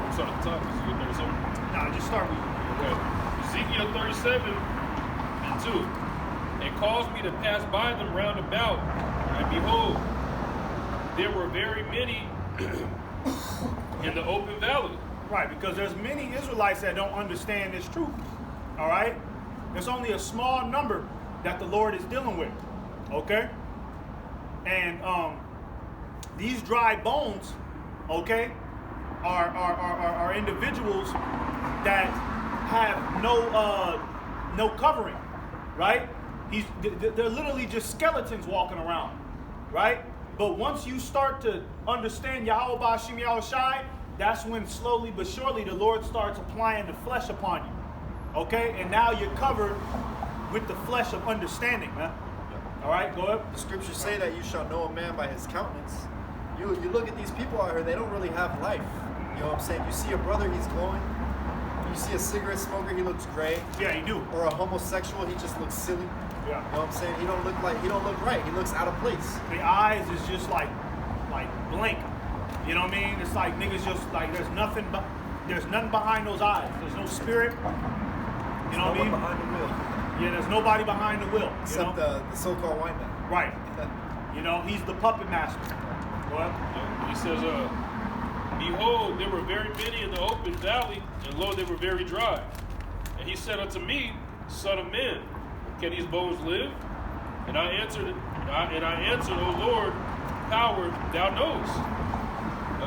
it's on the top. Ezekiel 37. Nah, just start with Okay. Ezekiel 37 and 2. And caused me to pass by them round about, and behold, there were very many in the open valley. Right, because there's many Israelites that don't understand this truth. All right? There's only a small number that the Lord is dealing with. Okay? And these dry bones, okay, are individuals that have no covering, right? They're literally just skeletons walking around, right? But once you start to understand Yahweh Ba'Shem Yahweh Shai, that's when slowly but surely the Lord starts applying the flesh upon you, okay? And now you're covered with the flesh of understanding, man. All right, go ahead. the scriptures say that you shall know a man by his countenance. You look at these people out here, they don't really have life. You know what I'm saying? You see a brother, he's glowing. You see a cigarette smoker, he looks gray. Yeah, you do. Or a homosexual, he just looks silly. Yeah. You know what I'm saying? He don't look right. He looks out of place. The eyes is just like blank. You know what I mean? It's like niggas just like there's nothing there's nothing behind those eyes. There's no spirit. You know what I mean? Behind the wheel. Yeah, there's nobody behind the wheel. Except the so-called white man. Right. You know, he's the puppet master. What? He says, behold, there were very many in the open valley, and lo, they were very dry. And he said unto me, Son of man, can these bones live? And I answered, O Lord, power, thou knowest.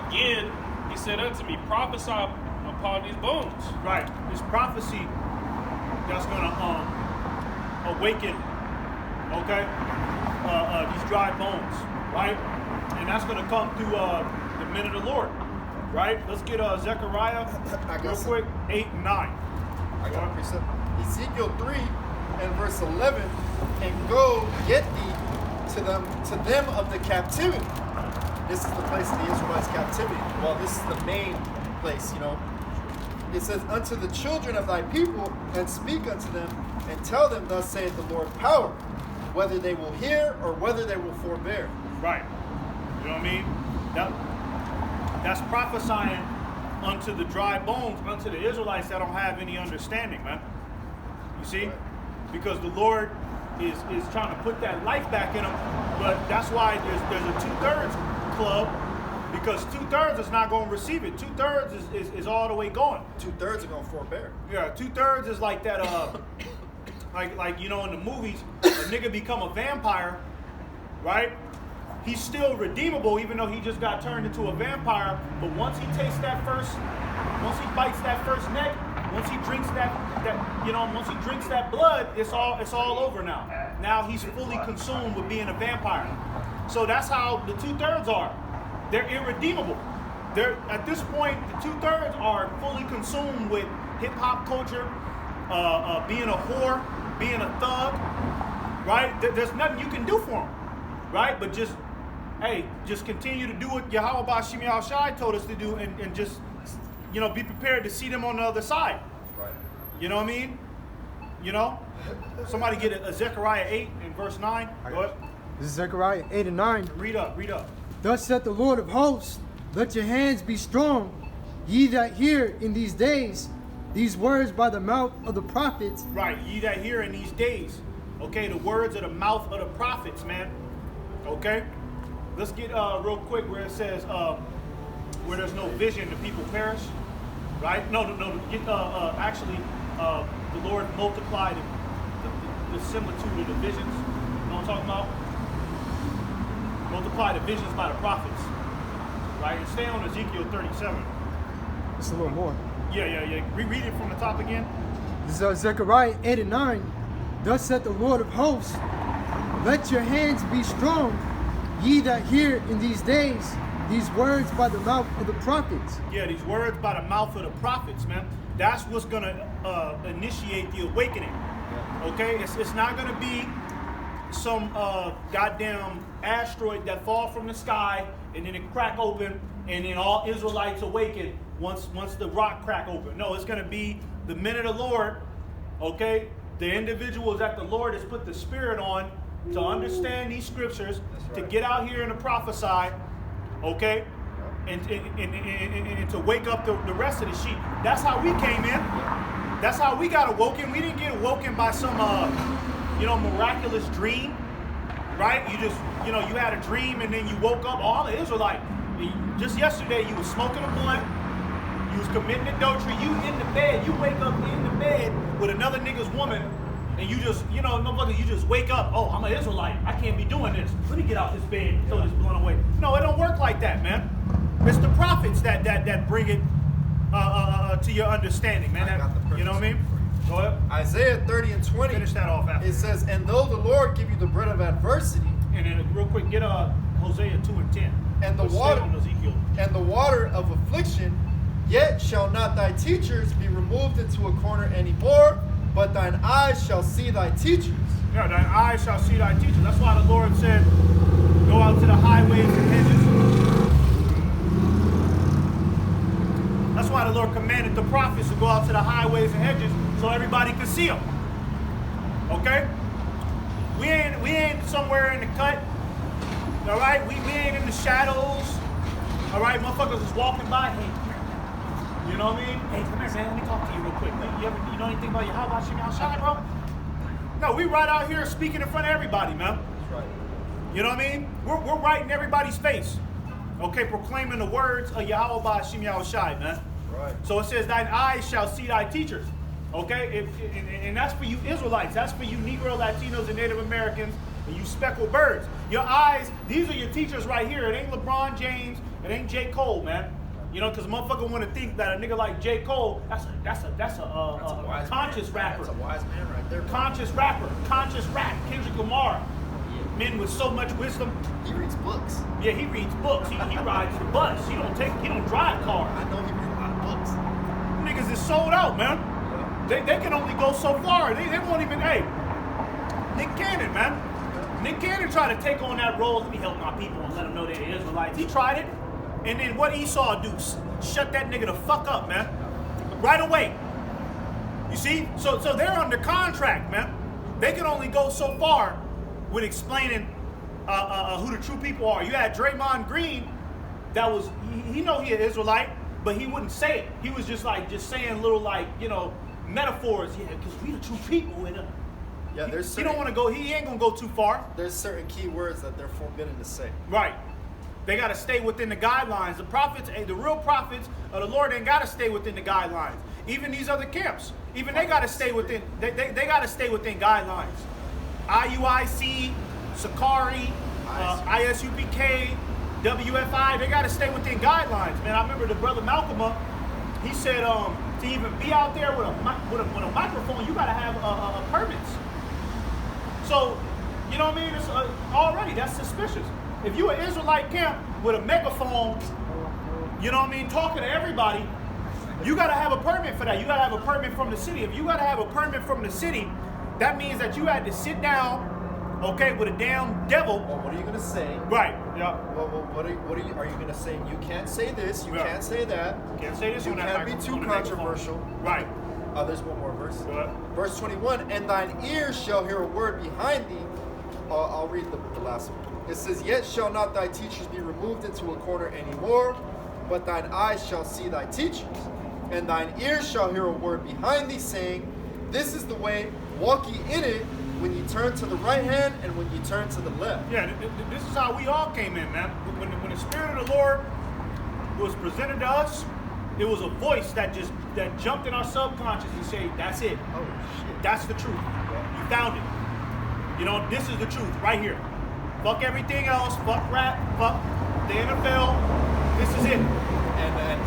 Again, he said unto me, prophesy upon these bones. Right. This prophecy that's going to awaken, okay, these dry bones, right? And that's going to come through the men of the Lord, right? Let's get Zechariah real quick, 8 and 9. I got a precept. Ezekiel 3 and verse 11, and go get thee to them of the captivity. This is the place of the Israelites' captivity. Well, this is the main place, you know. It says, unto the children of thy people, and speak unto them, and tell them, thus saith the Lord, power, whether they will hear or whether they will forbear. Right. You know what I mean? That's prophesying unto the dry bones, unto the Israelites that don't have any understanding, man. You see? Right. Because the Lord is trying to put that life back in them, but that's why there's a 2/3 club, because 2/3 is not going to receive it. 2/3 is all the way gone. 2/3 are going to forbear. Yeah, 2/3 is like that, like you know, in the movies, a nigga become a vampire, right? He's still redeemable, even though he just got turned into a vampire. But once he bites that first neck, once he drinks once he drinks that blood, it's all over now. Now he's fully consumed with being a vampire. So that's how the 2/3 are. They're irredeemable. They're at this point, the 2/3 are fully consumed with hip hop culture, being a whore, being a thug, right? There's nothing you can do for them, right? But just continue to do what Yahweh Bashim Yahushai told us to do, and just, you know, be prepared to see them on the other side. Right. You know what I mean? You know? Somebody get a Zechariah 8 and verse 9. Go ahead. This is Zechariah 8 and 9. Read up. Thus saith the Lord of hosts, let your hands be strong, ye that hear in these days these words by the mouth of the prophets. Right, ye that hear in these days. Okay, the words of the mouth of the prophets, man. Okay? Let's get real quick where it says, where there's no vision, the people perish. Right? No. Get actually, the Lord multiplied the similitude of the visions. You know what I'm talking about? Multiply the visions by the prophets. Right? And stay on Ezekiel 37. It's a little more. Yeah. Reread it from the top again. This is Zechariah 8 and 9. Thus saith the Lord of hosts, let your hands be strong, ye that hear in these days these words by the mouth of the prophets. Yeah, these words by the mouth of the prophets, man. That's what's going to initiate the awakening. Okay? It's not going to be some goddamn asteroid that fall from the sky and then it crack open and then all Israelites awaken once the rock crack open. No, it's going to be the men of the Lord, okay? The individuals that the Lord has put the Spirit on to understand these scriptures, to get out here and to prophesy, okay? And to wake up the rest of the sheep. That's how we came in. That's how we got awoken. We didn't get awoken by some, miraculous dream, right? You just, you had a dream and then you woke up. All the Israelites, just yesterday you was smoking a blunt, you was committing adultery, you in the bed, you wake up in the bed with another nigga's woman, and you just, motherfucker, you just wake up, oh, I'm an Israelite, I can't be doing this. Let me get out this bed and throw this blunt away. No, it don't work like that, man. It's the prophets that bring it to your understanding, man. You know what I mean? Go ahead. Isaiah 30 and 20. Finish that off after. It says, and though the Lord give you the bread of adversity, and then real quick, get Hosea 2 and 10. And the Let's water stay on Ezekiel. and the water of affliction, yet shall not thy teachers be removed into a corner any more, but thine eyes shall see thy teachers. Yeah, thine eyes shall see thy teachers. That's why the Lord said, go out to the highways and hedges. That's why the Lord commanded the prophets to go out to the highways and hedges so everybody could see them. Okay? We ain't somewhere in the cut. All right? We ain't in the shadows. All right? Motherfuckers is walking by. Hey, You know what I mean? Hey, come here, man. Let me talk to you real quick. You know anything about Yahweh Hashem Yahushai, bro? No, we right out here speaking in front of everybody, man. That's right. You know what I mean? We're right in everybody's face. Okay, proclaiming the words of Yahweh Hashem Yahushai, man. Right. So it says, thine eyes shall see thy teachers. Okay, and that's for you Israelites. That's for you Negro, Latinos, and Native Americans, and you speckled birds. Your eyes, these are your teachers right here. It ain't LeBron James. It ain't J. Cole, man. You know, because motherfucker want to think that a nigga like J. Cole, that's a conscious rapper. That's a wise man right there. Conscious rapper, conscious rap. Kendrick Lamar, men with so much wisdom. He reads books. Yeah, he reads books. He rides the bus. He don't drive cars. I know he reads a lot of books. Niggas is sold out, man. They can only go so far. They won't even, hey, Nick Cannon, man. Nick Cannon tried to take on that role. Let me help my people and let them know they're Israelites. He tried it. And then what Esau do? Shut that nigga the fuck up, man. Right away. You see? So they're under contract, man. They can only go so far with explaining who the true people are. You had Draymond Green that was, he know he an Israelite, but he wouldn't say it. He was just saying little metaphors. Yeah, because we the true people. And Yeah, there's he don't want to go, he ain't going to go too far. There's certain key words that they're forbidden to say. Right. They got to stay within the guidelines. The prophets, the real prophets of the Lord ain't got to stay within the guidelines. Even these other camps, even they got to stay within, they got to stay within guidelines. IUIC, Sakari, ISUPK, WFI, they got to stay within guidelines, man. I remember the brother Malcolm, he said to even be out there with a microphone, you got to have permits. So, you know what I mean? It's already, that's suspicious. If you an Israelite camp with a megaphone, you know what I mean, talking to everybody, you got to have a permit for that. You got to have a permit from the city. If you got to have a permit from the city, that means that you had to sit down, okay, with a damn devil. Well, what are you going to say? Right, yeah. Well, what are you going to say? You can't say this, you can't say that. Can't say this You on that can't be too on the microphone. controversial. Right. There's one more verse. Go ahead. Verse 21, and thine ears shall hear a word behind thee. I'll read the last one. It says, yet shall not thy teachers be removed into a corner anymore, but thine eyes shall see thy teachers, and thine ears shall hear a word behind thee, saying, this is the way, walk ye in it, when you turn to the right hand and when you turn to the left. Yeah, this is how we all came in, man. When the Spirit of the Lord was presented to us, it was a voice that jumped in our subconscious and said, that's it. Oh, shit. That's the truth. You found it. You know, this is the truth right here. Fuck everything else. Fuck rap. Fuck the NFL. This is it. And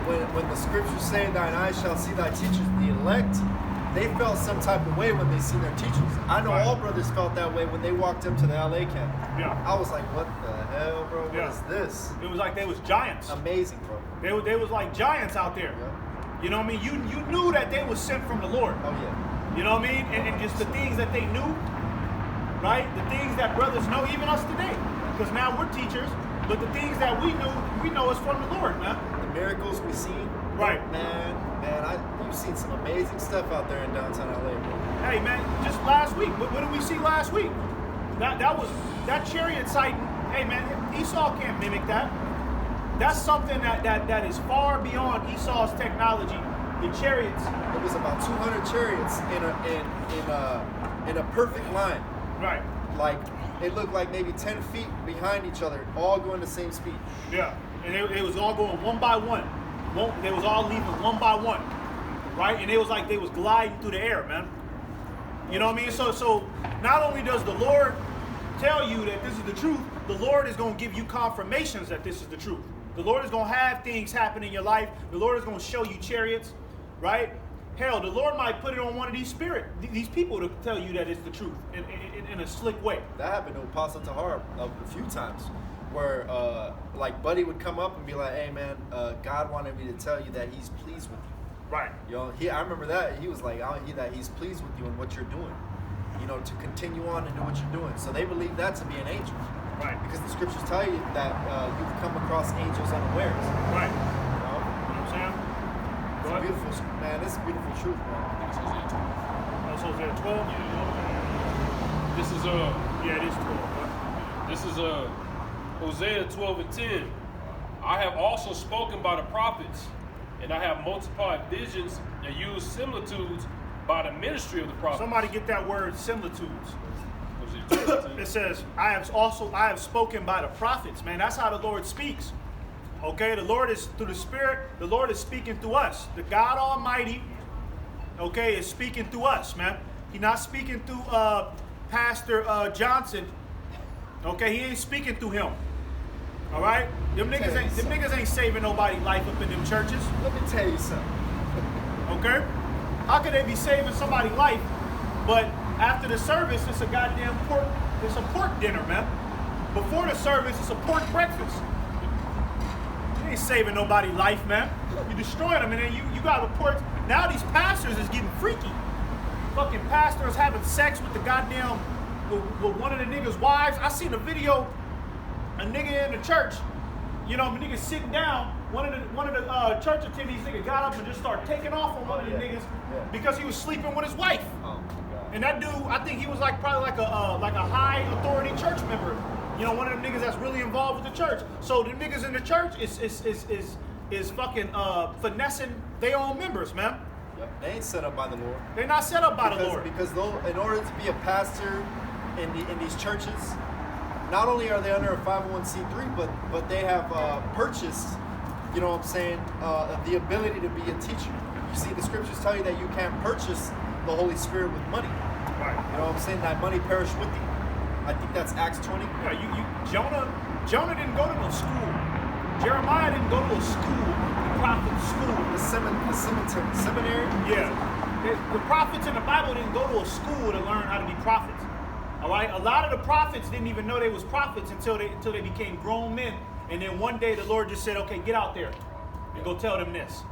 when the scriptures say, thine eyes shall see thy teachers, the elect, they felt some type of way when they seen their teachers. I know all brothers felt that way when they walked up to the LA camp. Yeah. I was like, what the hell, bro? What is this? It was like they was giants. Amazing, bro. They was like giants out there. Yeah. You know what I mean? You knew that they was sent from the Lord. Oh, yeah. You know what I mean? And just the things that they knew, right? The things that brothers know, even us today. Because now we're teachers, but the things that we know is from the Lord, man. The miracles we see. Right. Man, you've seen some amazing stuff out there in downtown LA, bro. Hey, man, just last week, what did we see last week? That was, that chariot sighting, hey, man, Esau can't mimic that. That's something that is far beyond Esau's technology. The chariots. It was about 200 chariots in a perfect line. Right. Like, it looked like maybe 10 feet behind each other, all going the same speed. Yeah, and it was all going one by one. They was all leaving one by one, right? And it was like they was gliding through the air, man. You know what I mean? So not only does the Lord tell you that this is the truth, the Lord is going to give you confirmations that this is the truth. The Lord is going to have things happen in your life. The Lord is going to show you chariots, right? Hell, the Lord might put it on one of these people to tell you that it's the truth in a slick way. That happened to Apostle Tahar a few times, where like Buddy would come up and be like, "Hey man, God wanted me to tell you that He's pleased with you." Right. You know, I remember that he was like, that He's pleased with you and what you're doing. You know, to continue on and do what you're doing. So they believe that to be an angel. Right. Because the scriptures tell you that you've come across angels unawares. Right. You know? You know what I'm saying? It's a beautiful, man. It's a beautiful truth, man. That's Hosea 12? This is Yeah, it is 12. This is Hosea 12:10. I have also spoken by the prophets and I have multiplied visions and used similitudes by the ministry of the prophets. Somebody get that word similitudes. Was it It says, I have spoken by the prophets, man. That's how the Lord speaks. Okay, the Lord is through the Spirit, the Lord is speaking through us. The God Almighty, okay, is speaking through us, man. He's not speaking through Pastor Johnson. Okay, he ain't speaking through him. All right? Them niggas ain't saving nobody's life up in them churches. Let me tell you something. Okay? How could they be saving somebody's life, but after the service, it's a goddamn it's a pork dinner, man. Before the service, it's a pork breakfast. You ain't saving nobody's life, man. You destroying them, and then you got reports. Now these pastors is getting freaky. Fucking pastors having sex with the goddamn, with one of the niggas' wives. I seen a video, a nigga in the church, you know, a nigga sitting down. One of the church attendees, nigga, got up and just started taking off on one of the niggas because he was sleeping with his wife. Oh my God. And that dude, I think he was like probably like a high authority church member. You know, one of them niggas that's really involved with the church. So the niggas in the church is fucking finessing their own members, man. Yep. They ain't set up by the Lord. They're not set up by the Lord. Because in order to be a pastor in these churches, not only are they under a 501c3, but they have purchased, you know what I'm saying, the ability to be a teacher. You see, the scriptures tell you that you can't purchase the Holy Spirit with money. Right. You know what I'm saying? That money perish with thee. I think that's Acts 20. Yeah, Jonah didn't go to no school. Jeremiah didn't go to a school, the prophet's school. The seminary? Yeah. The prophets in the Bible didn't go to a school to learn how to be prophets. All right? A lot of the prophets didn't even know they was prophets until they became grown men. And then one day the Lord just said, okay, get out there and go tell them this.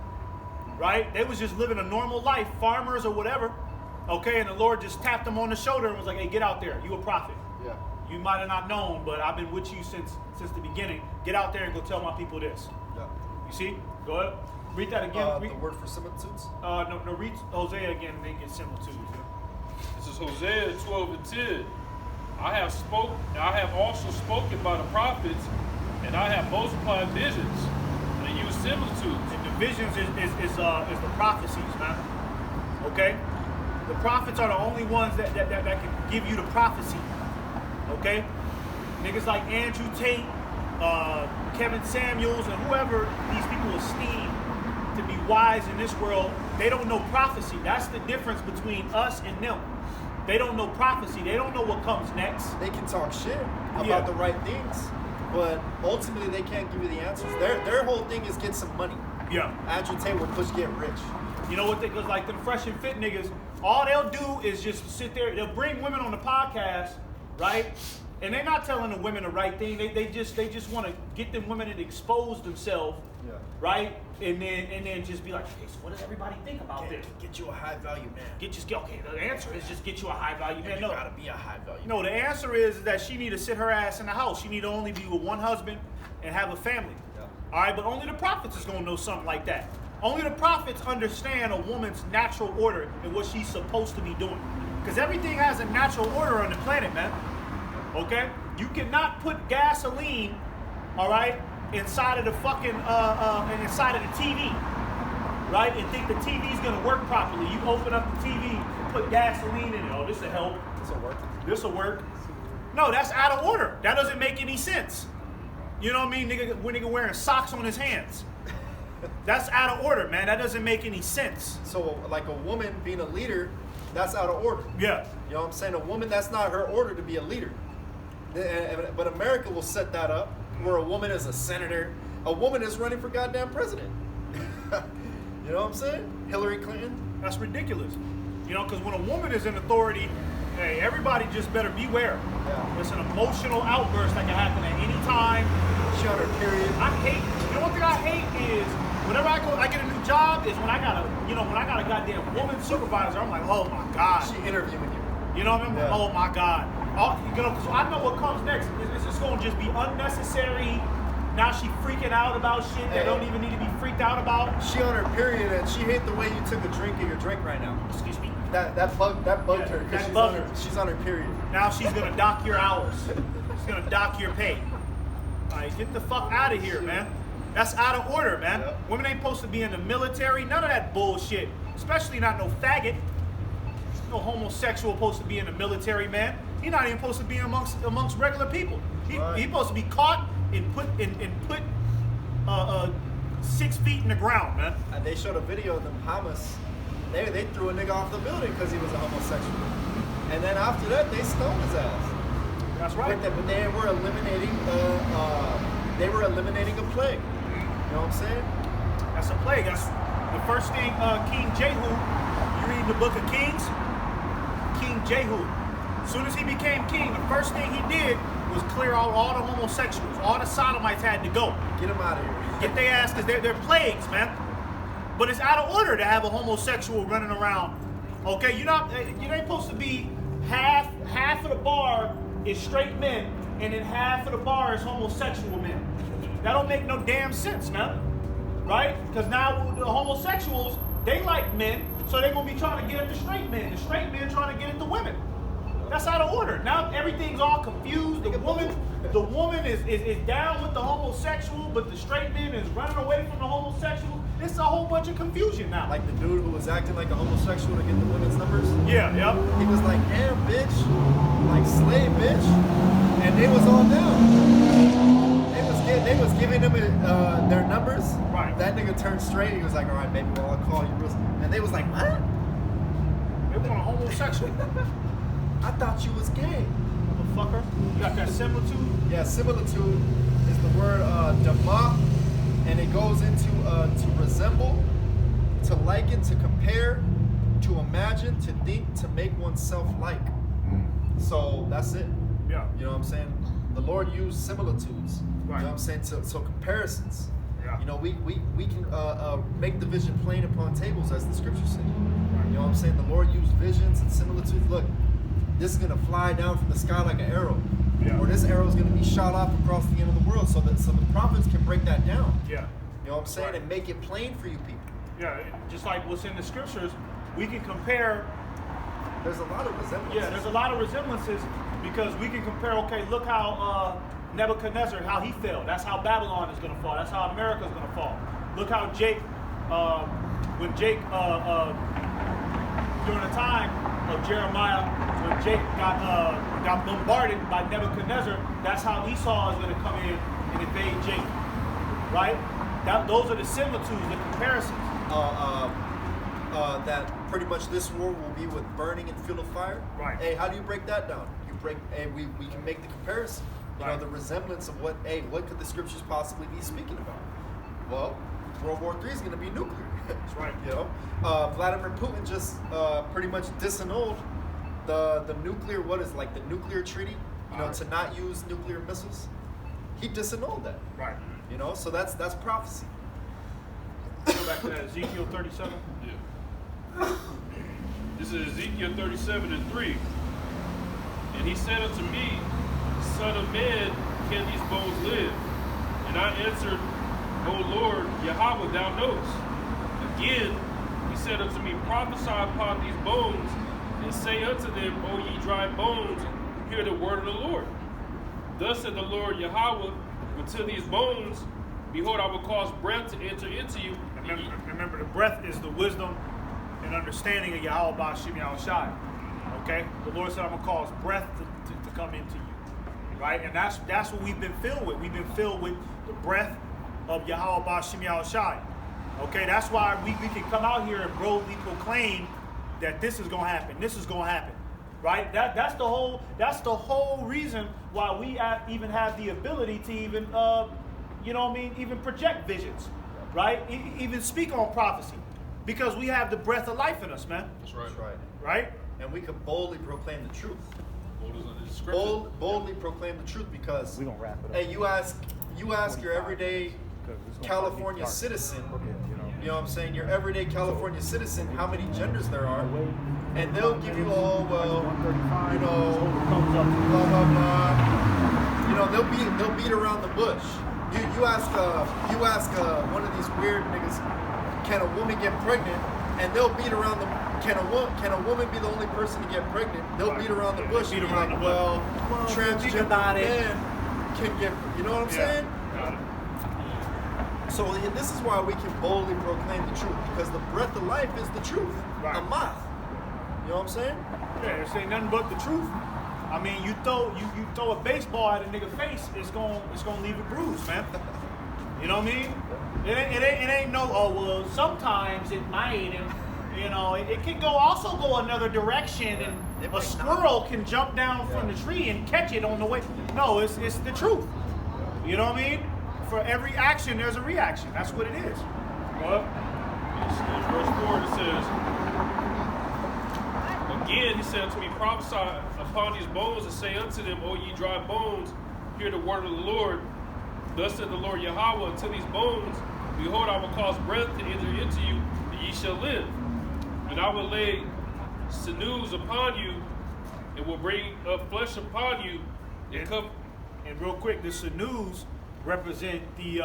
Right? They was just living a normal life, farmers or whatever. Okay, and the Lord just tapped them on the shoulder and was like, hey, get out there. You a prophet. Yeah. You might have not known, but I've been with you since the beginning. Get out there and go tell my people this. Yeah. You see? Go ahead. Read that again. The word for similitudes? No, read Hosea again and then get similitudes. This is Hosea 12:10. I have also spoken by the prophets, and I have multiplied visions, and used similitudes. And the visions is the prophecies, man. Okay? The prophets are the only ones that can give you the prophecy. Okay? Niggas like Andrew Tate, Kevin Samuels, and whoever these people esteem to be wise in this world, they don't know prophecy. That's the difference between us and them. They don't know prophecy. They don't know what comes next. They can talk shit about the right things, but ultimately they can't give you the answers. Their whole thing is get some money. Yeah. Andrew Tate will push get rich. You know what? Because like them fresh and fit niggas, all they'll do is just sit there. They'll bring women on the podcast, right? And they're not telling the women the right thing. They just want to get them women to expose themselves, right? And then just be like, okay, so what does everybody think about this? Get you a high value man. Okay, the answer is just get you a high value man. You gotta be a high value. No, the answer is that she need to sit her ass in the house. She need to only be with one husband and have a family. Yeah. All right, but only the prophets is gonna know something like that. Only the prophets understand a woman's natural order and what she's supposed to be doing. Because everything has a natural order on the planet, man. Okay? You cannot put gasoline, all right, inside of the fucking inside of the TV, right? And think the TV's gonna work properly. You open up the TV, put gasoline in it. Oh, this'll help. This'll work. No, that's out of order. That doesn't make any sense. You know what I mean? Nigga wearing socks on his hands. That's out of order, man. That doesn't make any sense. So like a woman being a leader, that's out of order. Yeah. You know what I'm saying? A woman, that's not her order to be a leader. But America will set that up where a woman is a senator. A woman is running for goddamn president. You know what I'm saying? Hillary Clinton. That's ridiculous. You know, because when a woman is in authority, hey, everybody just better beware. Yeah. It's an emotional outburst that can happen at any time. She on her period. I hate, you know one thing I hate is whenever I get a new job is when I got a goddamn woman supervisor, I'm like, oh my God. She interviewing you. You know what I mean? Yeah. Oh my God. You know, because I know what comes next. It's just going to just be unnecessary. Now she freaking out about shit that don't even need to be freaked out about. She on her period and she hate the way you took a drink of your drink right now. Excuse me. That bugged her because she's on her period. Now she's going to dock your hours. She's going to dock your pay. All right, get the fuck out of here, man. That's out of order, man. Yep. Women ain't supposed to be in the military. None of that bullshit. Especially not no faggot. No homosexual supposed to be in the military, man. He not even supposed to be amongst regular people. He supposed to be caught and put 6 feet in the ground, man. And they showed a video of them Hamas. They threw a nigga off the building because he was a homosexual. And then after that, they stoned his ass. That's right. But they were eliminating a plague. You know what I'm saying? That's a plague. That's the first thing King Jehu, you read the book of Kings, King Jehu, as soon as he became king, the first thing he did was clear out all the homosexuals. All the sodomites had to go. Get them out of here. Get their ass, because they're plagues, man. But it's out of order to have a homosexual running around. Okay, you ain't supposed to be half of the bar is straight men, and then half of the bar is homosexual men. That don't make no damn sense, man. Right? Because now the homosexuals, they like men, so they're gonna be trying to get at the straight men. The straight men trying to get at the women. That's out of order. Now everything's all confused. The woman is down with the homosexual, but the straight man is running away from the homosexual. It's a whole bunch of confusion now. Like the dude who was acting like a homosexual to get the women's numbers. Yeah, yep. He was like, damn, bitch. Like, slay, bitch. And they was all down. They was giving them their numbers. Right. That nigga turned straight. He was like, all right, baby, well, I'll call you. And they was like, what? They want a homosexual. I thought you was gay. Motherfucker. You got that similitude? Yeah, similitude is the word dama, and it goes into to resemble, to liken, to compare, to imagine, to think, to make oneself like. So that's it. Yeah. You know what I'm saying? The Lord used similitudes. Right. You know what I'm saying? So comparisons. Yeah. You know, we can make the vision plain upon tables, as the scriptures say. You know what I'm saying? The Lord used visions and similitudes. Look, this is gonna fly down from the sky like an arrow. Yeah. Or this arrow is gonna be shot off across the end of the world, so the prophets can break that down. Yeah. You know what I'm saying? Right. And make it plain for you people. Yeah, just like what's in the scriptures, we can compare. There's a lot of resemblances. Yeah, there's a lot of resemblances because we can compare. Okay, look how Nebuchadnezzar, how he fell. That's how Babylon is going to fall. That's how America is going to fall. Look how Jake, when Jake, during the time of Jeremiah, when Jake got bombarded by Nebuchadnezzar, that's how Esau is going to come in and invade Jake. Right? Those are the similitudes, the comparisons. That pretty much this war will be with burning and fuel of fire. Right. Hey, how do you break that down? We can make the comparison. You know, the resemblance of what could the scriptures possibly be speaking about? Well, World War III is going to be nuclear. That's right. You know, Vladimir Putin just pretty much disannulled the nuclear, the nuclear treaty, you know, to not use nuclear missiles. He disannulled that. Right. You know, so that's prophecy. Go back to that Ezekiel 37. Yeah. This is Ezekiel 37:3. And he said unto me, Son of man, can these bones live? And I answered, O Lord, Yahweh, thou knowest. Again, he said unto me, Prophesy upon these bones, and say unto them, O ye dry bones, hear the word of the Lord. Thus said the Lord Yahweh, unto these bones, behold, I will cause breath to enter into you. Remember, the breath is the wisdom and understanding of Yahweh Ba'Shem Yahushai. Okay? The Lord said, I'm going to cause breath to come into you. Right? And that's what we've been filled with. We've been filled with the breath of Yahweh Ba'Shem Yahushai. Okay? That's why we can come out here and boldly proclaim that this is going to happen. This is going to happen. Right? That's the whole reason why we even have the ability to even, even project visions. Right? Even speak on prophecy. Because we have the breath of life in us, man. That's right. That's right. Right? And we can boldly proclaim the truth. Boldly proclaim the truth because We're gonna wrap it up. hey, you ask your everyday California citizen, you know what I'm saying, your everyday California citizen, how many genders there are, and they'll give you all, well, you know, blah blah blah. You know, they'll beat around the bush. You ask one of these weird niggas, can a woman get pregnant? And they'll beat around the. Can a woman be the only person to get pregnant? They'll beat around the bush. Beat and be around like, the bush. well, transgender men can get. You know what I'm saying? Got it. So this is why we can boldly proclaim the truth, because the breath of life is the truth. Right. The mouth. You know what I'm saying? Yeah, this ain't nothing but the truth. I mean, you throw a baseball at a nigga face, it's gonna leave a bruise, man. You know what I mean? It ain't no, oh well, sometimes it might, and you know, it can also go another direction, and a squirrel can jump down from the tree and catch it on the way. No, it's the truth. You know what I mean? For every action, there's a reaction. That's what it is. Well, in verse 4 it says, again he said unto me, prophesy upon these bones, and say unto them, O ye dry bones, hear the word of the Lord. Thus said the Lord Yahweh unto these bones, behold, I will cause breath to enter into you, and ye shall live. And I will lay sinews upon you, and will bring up flesh upon you, And real quick, the sinews represent the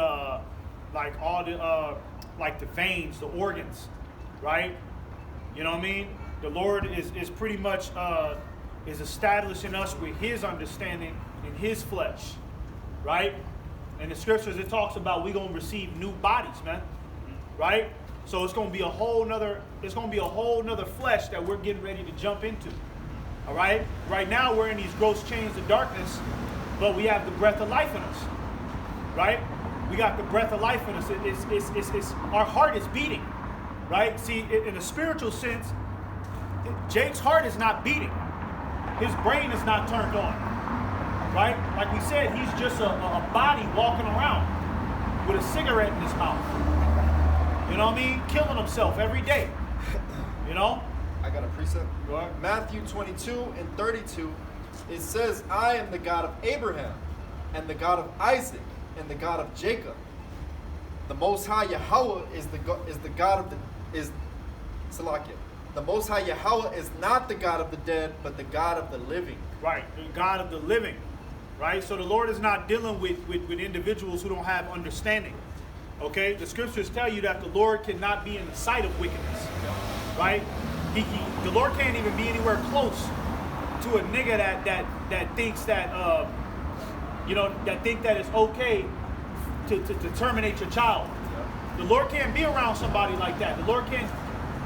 like all the like the veins, the organs, right? You know what I mean? The Lord is pretty much is establishing us with His understanding in His flesh, right? In the scriptures, it talks about we gonna receive new bodies, man, right? So it's gonna be a whole nother flesh that we're getting ready to jump into. All right. Right now we're in these gross chains of darkness, but we have the breath of life in us, right? We got the breath of life in us. It's our heart is beating, right? See, in a spiritual sense, Jake's heart is not beating. His brain is not turned on, right? Like we said, he's just a body walking around with a cigarette in his mouth. You know what I mean? Killing himself every day. You know? I got a precept. Go ahead. Matthew 22 and 32, it says, I am the God of Abraham, and the God of Isaac, and the God of Jacob. The Most High Yahweh is the God of Salakia. The Most High Yahweh is not the God of the dead, but the God of the living. Right, the God of the living, right? So the Lord is not dealing with individuals who don't have understanding, okay? The scriptures tell you that the Lord cannot be in the sight of wickedness, right? The Lord can't even be anywhere close to a nigga that thinks that, that think that it's okay to terminate your child. The Lord can't be around somebody like that. The Lord can't,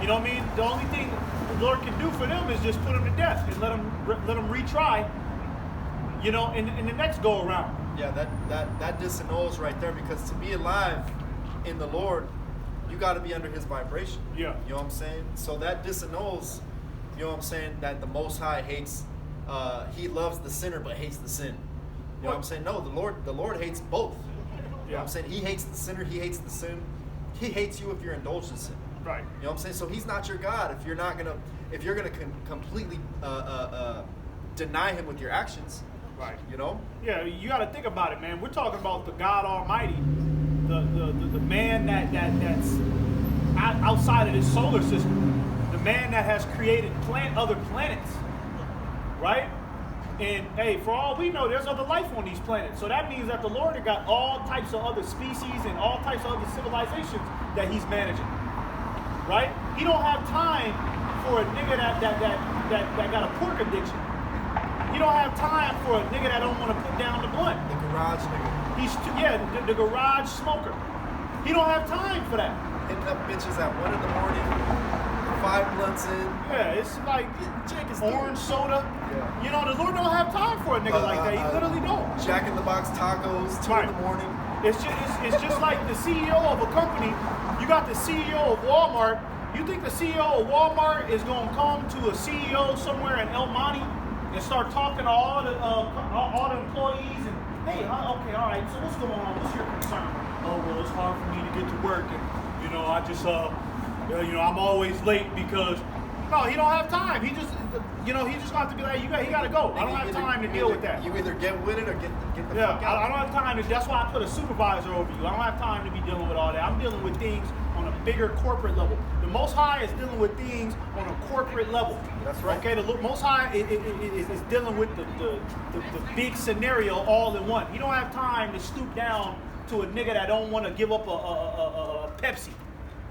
you know what I mean? The only thing the Lord can do for them is just put them to death and let them retry, in the next go around. Yeah, that disannuls right there, because to be alive in the Lord, you got to be under His vibration. Yeah. You know what I'm saying? So that disannuls, you know what I'm saying, that the Most High hates, He loves the sinner but hates the sin. You know what I'm saying? No, the Lord hates both. You know what I'm saying? He hates the sinner, He hates the sin. He hates you if you're indulged in sin. Right. You know what I'm saying? So He's not your God if you're gonna completely deny Him with your actions. Right. You know? Yeah, you got to think about it, man. We're talking about the God Almighty, the man that's outside of this solar system, the man that has created other planets, right? And hey, for all we know, there's other life on these planets. So that means that the Lord has got all types of other species and all types of other civilizations that He's managing, right? He don't have time for a nigga that got a pork addiction. He don't have time for a nigga that don't want to put down the blunt. The garage nigga. The garage smoker. He don't have time for that. Hitting up bitches at 1 in the morning, 5 blunts in. Yeah, it's like Jake is orange soda. Yeah. You know, the Lord don't have time for a nigga like that. He literally don't. Jack in the Box tacos, 2 in the morning. It's just like the CEO of a company. You got the CEO of Walmart. You think the CEO of Walmart is gonna come to a CEO somewhere in El Monte and start talking to all the employees and, hey, okay, all right, so what's going on? What's your concern? Oh, well, it's hard for me to get to work, and I just I'm always late because no, he don't have time. He just got to be like, he got to go. I don't have time to deal with that. You either get with it or get the Yeah, fuck out. I don't have time to. That's why I put a supervisor over you. I don't have time to be dealing with all that. I'm dealing with things on a bigger corporate level. The Most High is dealing with things on a corporate level. That's right. Okay, the Most High is dealing with the big scenario all in one. He don't have time to stoop down to a nigga that don't want to give up a Pepsi.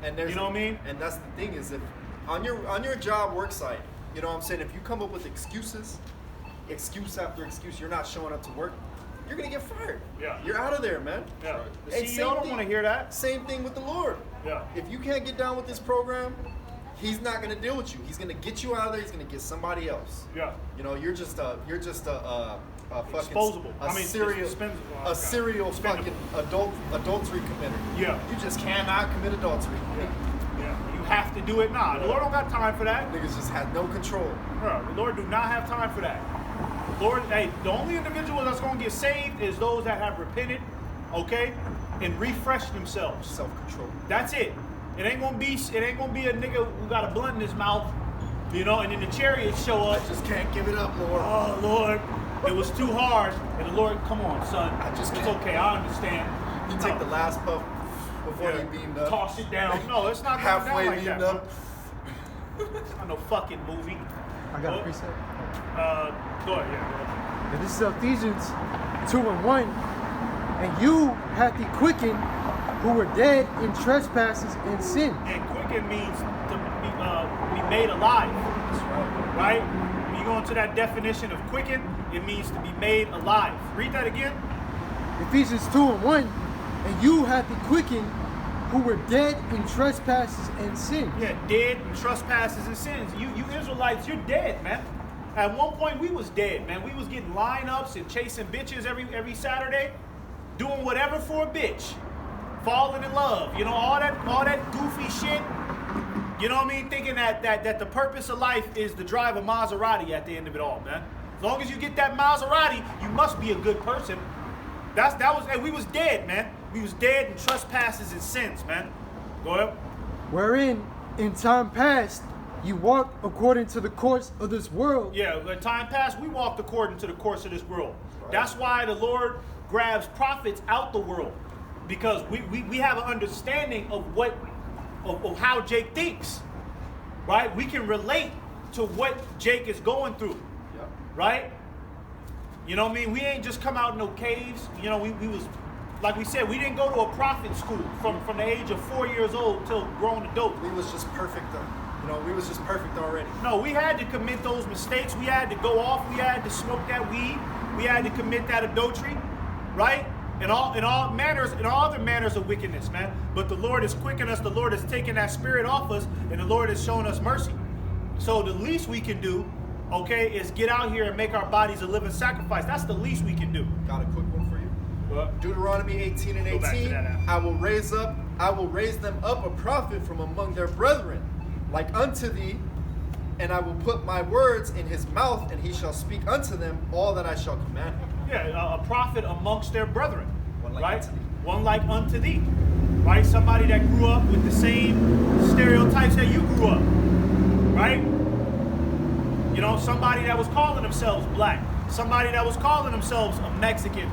And You know what I mean? And that's the thing is, if on your job work site, you know what I'm saying, if you come up with excuse after excuse, you're not showing up to work, you're gonna get fired. Yeah. You're out of there, man. Yeah. The And CEO same don't thing- want to hear that. Same thing with the Lord. Yeah. If you can't get down with this program, He's not gonna deal with you. He's gonna get you out of there. He's gonna get somebody else. Yeah. You know, you're just a fucking Disposable. serial dispensable. a serial Expendable. fucking adultery committer. Yeah. You just cannot commit adultery. Yeah. Yeah. You have to do it. Nah, the Lord don't got time for that. Niggas just had no control. Bro, the Lord do not have time for that. Lord, hey, the only individual that's gonna get saved is those that have repented, okay, and refreshed themselves. Self-control. That's it. It ain't gonna be a nigga who got a blunt in his mouth, you know, and then the chariots show up. I just can't give it up, Lord. Oh Lord, it was too hard. And the Lord, come on, son. I just it's can't. okay, I understand. You take the last puff before he beamed up. Toss it down. No, it's not going Halfway down like beamed that. up. Bro. It's not no fucking movie. I got a What? preset. Go ahead, yeah. And this is Ephesians 2:1. And you hath he quickened who were dead in trespasses and sin. And quicken means to be made alive, That's right. right? When you go into that definition of quicken, it means to be made alive. Read that again. Ephesians 2:1. And you hath he quickened who were dead in trespasses and sin. Yeah, dead in trespasses and sins. You Israelites, you're dead, man. At one point, we was dead, man. We was getting lineups and chasing bitches every Saturday, doing whatever for a bitch, falling in love. You know, all that goofy shit. You know what I mean? Thinking that the purpose of life is to drive a Maserati at the end of it all, man. As long as you get that Maserati, you must be a good person. And we was dead, man. We was dead in trespasses and sins, man. Go ahead. Wherein in time past you walked according to the course of this world. Yeah, in time past, we walked according to the course of this world. That's why the Lord grabs prophets out the world, because we have an understanding of how Jake thinks, right? We can relate to what Jake is going through, Yep. right? You know what I mean? We ain't just come out in no caves. You know, we was, like we said, we didn't go to a prophet school from the age of 4 years old till grown adult. We was just perfect. We was just perfect already. No, we had to commit those mistakes. We had to go off. We had to smoke that weed. We had to commit that adultery, right? And all other manners of wickedness, man. But the Lord is quickening us. The Lord is taking that spirit off us, and the Lord is showing us mercy. So the least we can do, okay, is get out here and make our bodies a living sacrifice. That's the least we can do. Got a quick one for you. What? Deuteronomy 18 and Go back to 18. that now. I will raise them up a prophet from among their brethren, like unto thee, and I will put my words in his mouth, and he shall speak unto them all that I shall command him. Yeah, a prophet amongst their brethren, One like right? unto thee. One like unto thee, right? Somebody that grew up with the same stereotypes that you grew up, right? You know, somebody that was calling themselves black, somebody that was calling themselves a Mexican,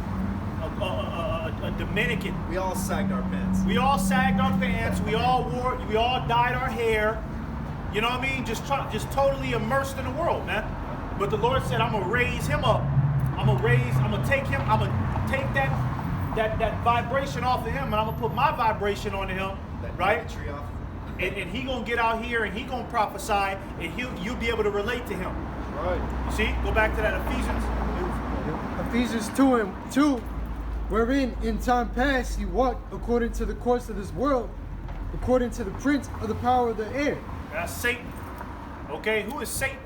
a Dominican. We all sagged our pants. We all sagged our pants. We all dyed our hair. You know what I mean? Just totally immersed in the world, man. But the Lord said, I'm gonna raise him up. I'm gonna take that vibration off of him, and I'm gonna put my vibration onto him, That right? tree off. And he gonna get out here and he gonna prophesy, and you'll be able to relate to him. Right. You see? Go back to that Ephesians. Ephesians 2:2. Wherein in time past you walked according to the course of this world, according to the prince of the power of the air. That's Satan. Okay, who is Satan?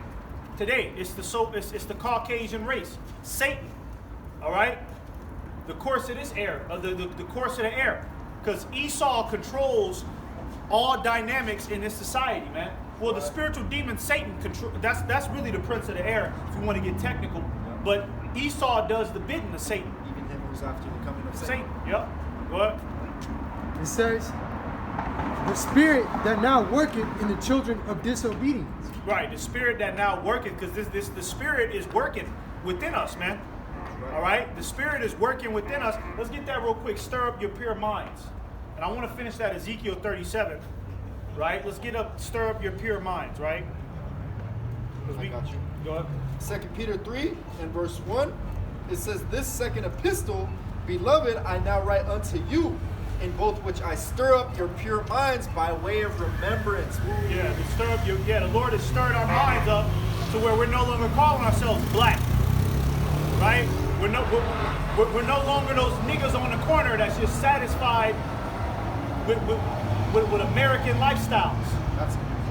Today, it's the Caucasian race. Satan. All right? The course of this air, the course of the air. Because Esau controls all dynamics in this society, man. Well, the spiritual demon Satan that's really the prince of the air, if you want to get technical. But Esau does the bidding of Satan. Even him who's after the coming of Satan. Satan, yep. What? It says, the spirit that now worketh in the children of disobedience. Right, the spirit that now working, because the spirit is working within us, man. All right, the spirit is working within us. Let's get that real quick. Stir up your pure minds, and I want to finish that Ezekiel 37. Right, let's stir up your pure minds. Right. I got you. Go ahead. 2 Peter 3 and verse 1, it says, this second epistle, beloved, I now write unto you, in both which I stir up your pure minds by way of remembrance. Yeah, the Lord has stirred our minds up to where we're no longer calling ourselves black. Right? We're no longer those niggas on the corner that's just satisfied with American lifestyles.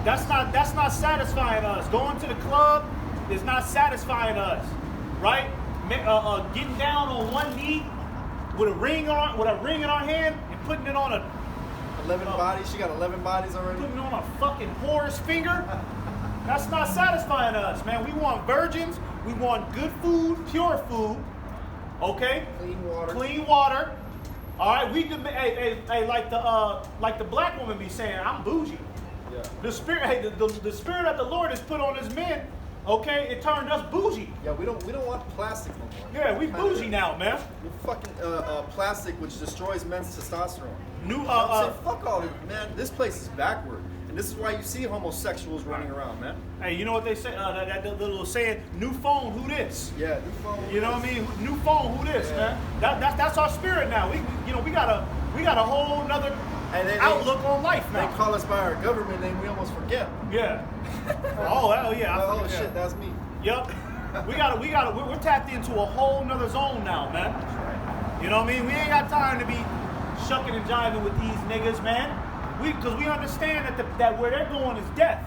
That's not satisfying us. Going to the club is not satisfying us, right? Getting down on one knee with a ring in our hand and putting it on 11 bodies. She got 11 bodies already. putting it on a fucking whore's finger. That's not satisfying us, man. We want virgins. We want good food, pure food. Okay. Clean water. All right. We can. Hey, like the black woman be saying, I'm bougie. Yeah. The spirit, the spirit that the Lord has put on His men. Okay, it turned us bougie. Yeah, we don't want plastic no more. Yeah, we bougie now, man. We're fucking plastic, which destroys men's testosterone. Fuck all this, man. This place is backward, and this is why you see homosexuals running around, man. Hey, you know what they say? That little saying, "New phone, who this?" Yeah, new phone. You know what I mean? New phone, who this, man? That's our spirit now. We got a whole nother outlook on life now. They call us by our government name, we almost forget. Yeah. Oh hell yeah. Oh shit, that's me. Yep. We're tapped into a whole nother zone now, man. You know what I mean? We ain't got time to be shucking and jiving with these niggas, man. Because we understand that where they're going is death.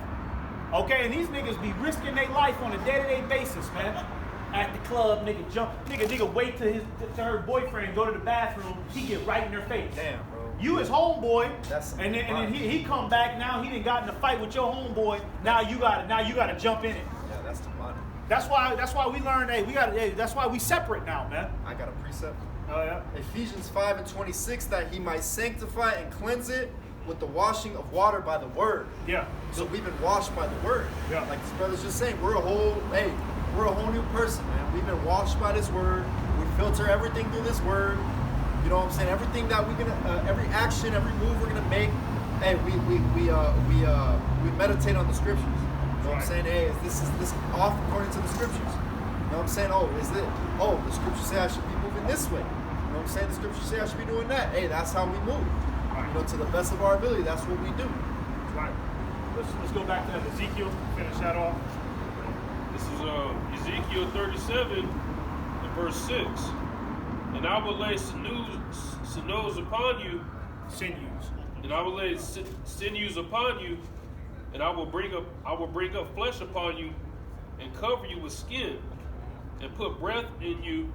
Okay, and these niggas be risking their life on a day-to-day basis, man. At the club, nigga wait till her boyfriend go to the bathroom, he get right in her face. Damn, bro. You his homeboy, That's and then he come back now. He done got in a fight with your homeboy. Now you gotta jump in it. Yeah, that's the money. That's why we learned. That's why we separate now, man. I got a precept. Oh yeah. Ephesians 5:26, that he might sanctify and cleanse it with the washing of water by the word. Yeah. So we've been washed by the word. Yeah. Like this brother's just saying, we're a whole new person, man. We've been washed by this word. We filter everything through this word. You know what I'm saying? Everything that we're gonna, every action, every move we're gonna make, hey, we meditate on the scriptures. You know what I'm saying? Hey, is this off according to the scriptures? You know what I'm saying? The scriptures say I should be moving this way. You know what I'm saying? The scriptures say I should be doing that. Hey, that's how we move. Right. You know, to the best of our ability, that's what we do. Right. Let's go back to that Ezekiel. Finish that off. This is Ezekiel 37 and verse 6. And I will lay sinews upon you, Sinews. and I will lay sinews upon you, and I will bring up flesh upon you, and cover you with skin, and put breath in you,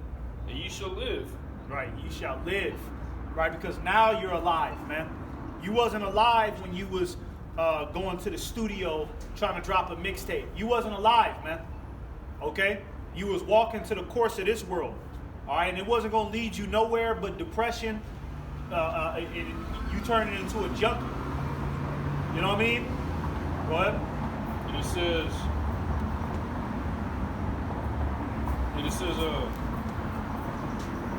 and you shall live. Right. You shall live. Right. Because now you're alive, man. You wasn't alive when you was going to the studio trying to drop a mixtape. You wasn't alive, man. Okay. You was walking to the course of this world. All right, and it wasn't going to lead you nowhere but depression. You turning into a junkie. You know what I mean? Go ahead. And it says,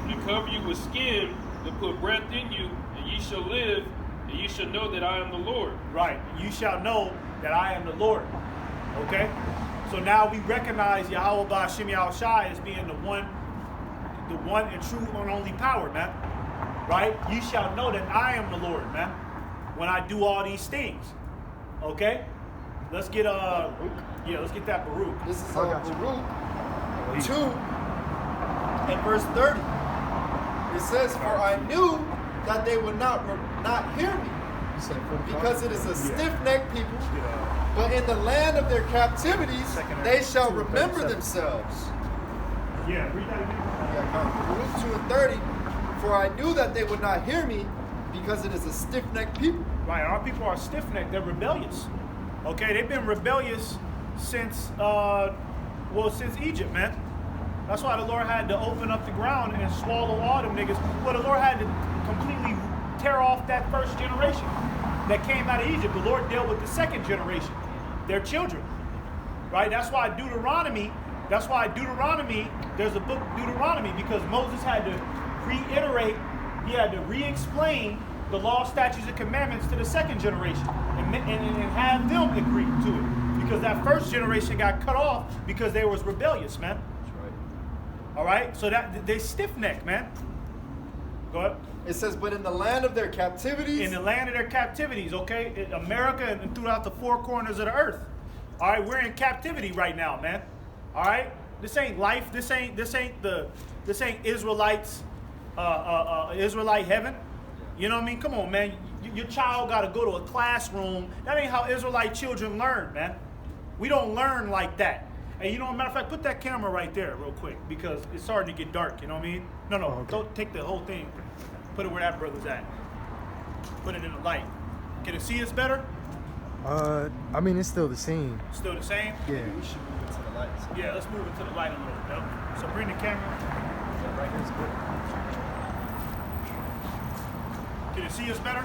to cover you with skin, to put breath in you, and ye shall live, and ye shall know that I am the Lord. Right. You shall know that I am the Lord. Okay? So now we recognize Yahweh Ba'Shem Yahushai as being the one and true and only power, man. Right? You shall know that I am the Lord, man, when I do all these things. Okay? Let's get let's get that Baruch. This is Baruch 2 and verse 30. It says, "For I knew that they would not hear me, because it is a stiff-necked people. But in the land of their captivities, they shall remember themselves." Yeah, read that again. Baruch 2 and 30. "For I knew that they would not hear me, because it is a stiff-necked people." Right, our people are stiff-necked. They're rebellious. Okay, they've been rebellious since Egypt, man. That's why the Lord had to open up the ground and swallow all them niggas. Well, the Lord had to completely tear off that first generation that came out of Egypt. The Lord dealt with the second generation, their children. Right? That's why Deuteronomy, there's a book, Deuteronomy, because Moses had to reiterate, he had to re-explain the law, statutes, and commandments to the second generation and have them agree to it. Because that first generation got cut off because they was rebellious, man. That's right. All right? So that they stiff-necked, man. Go ahead. It says, "But in the land of their captivities." In the land of their captivities, okay? In America and throughout the four corners of the earth. All right? We're in captivity right now, man. All right? This ain't life. This ain't Israelites, Israelite heaven. You know what I mean? Come on, man. Your child got to go to a classroom. That ain't how Israelite children learn, man. We don't learn like that. And you know, matter of fact, put that camera right there real quick because it's starting to get dark. You know what I mean? No, okay. Don't take the whole thing. Put it where that brother's at. Put it in the light. Can it see us better? I mean, it's still the same. Still the same? Yeah. We should move into the lights. Yeah, let's move into the light a little bit. So bring the camera. Yeah, right here's good. Can it see us better?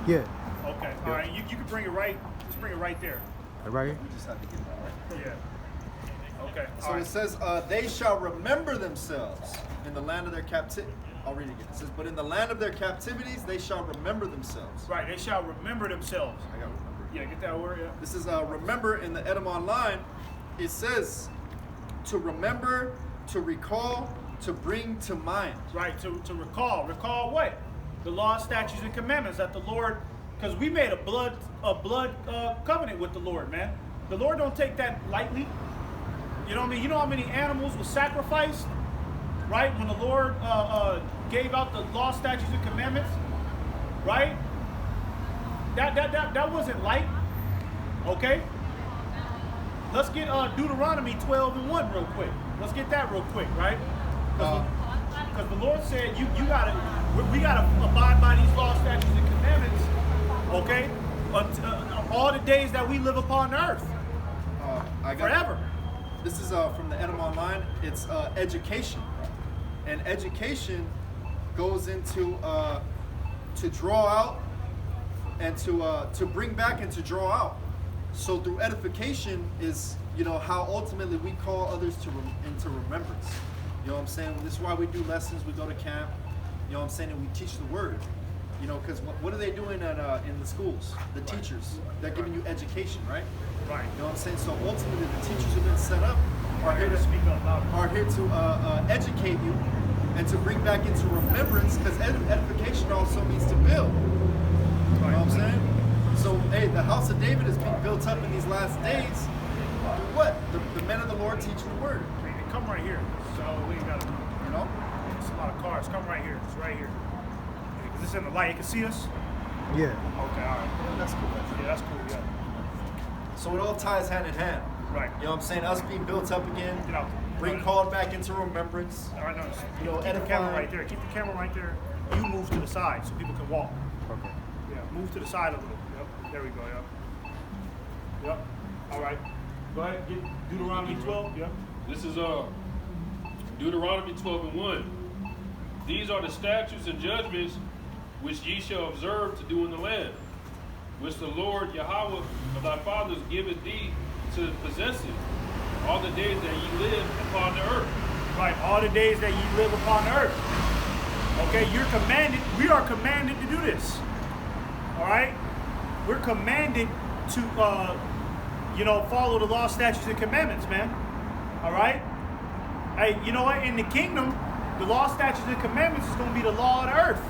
Yeah. Okay. All right. You can bring it right. Just bring it right there. Right here? We just have to get that right. Yeah. Okay. So All it right. says, they shall remember themselves in the land of their captivity. I'll read it again. It says, but in the land of their captivities, they shall remember themselves. Right. They shall remember themselves. I got to remember. Yeah. Get that word. Yeah. This is remember in the Edom Online. It says to remember, to recall, to bring to mind. Right. To recall. Recall what? The law, statutes, and commandments that the Lord. Because we made a blood covenant with the Lord, man. The Lord don't take that lightly. You know what I mean? You know how many animals were sacrificed, right? When the Lord gave out the law, statutes, and commandments, right? That wasn't light. Okay. Let's get Deuteronomy 12:1 real quick. Let's get that real quick, right? Because the Lord said we gotta abide by these law, statutes, and commandments. Okay, all the days that we live upon earth, I got forever. This is from the Edom Online. It's education, and education goes into to draw out and to bring back and to draw out. So through edification is how ultimately we call others into remembrance. You know what I'm saying? This is why we do lessons. We go to camp. You know what I'm saying? And we teach the word. Because what are they doing in the schools? The teachers, they're giving you education, right? Right. You know what I'm saying? So ultimately, the teachers who've been set up are here to speak up louder. are here to educate you and to bring back into remembrance, because edification also means to build. You know what I'm saying? So, hey, the house of David is being built up in these last days. Through what? The men of the Lord teaching the word. Come right here. So we ain't gotta. You know? It's a lot of cars. Come right here. It's right here. Because it's in the light. You can see us. Yeah. Okay. All right. Yeah, that's cool. Yeah, that's cool. Yeah. So it all ties hand in hand. Right. You know what I'm saying? Us being built up again, Get out. bring called back into remembrance. All right. No. know, Keep the camera edifying. right there. Keep the camera right there. You move to the side so people can walk. Okay. Yeah. Move to the side a little. Yep. There we go. Yep. Yep. All right. Go ahead. Get Deuteronomy 12. Yep. This is Deuteronomy 12:1. These are the statutes and judgments which ye shall observe to do in the land, which the Lord Yahweh of thy fathers giveth thee to possess it, all the days that ye live upon the earth. Right. All the days that ye live upon the earth. Okay. You're commanded. We are commanded to do this. All right. We're commanded to, follow the law, statutes, and commandments, man. All right. Hey, you know what? In the kingdom, the law, statutes, and commandments is going to be the law of the earth.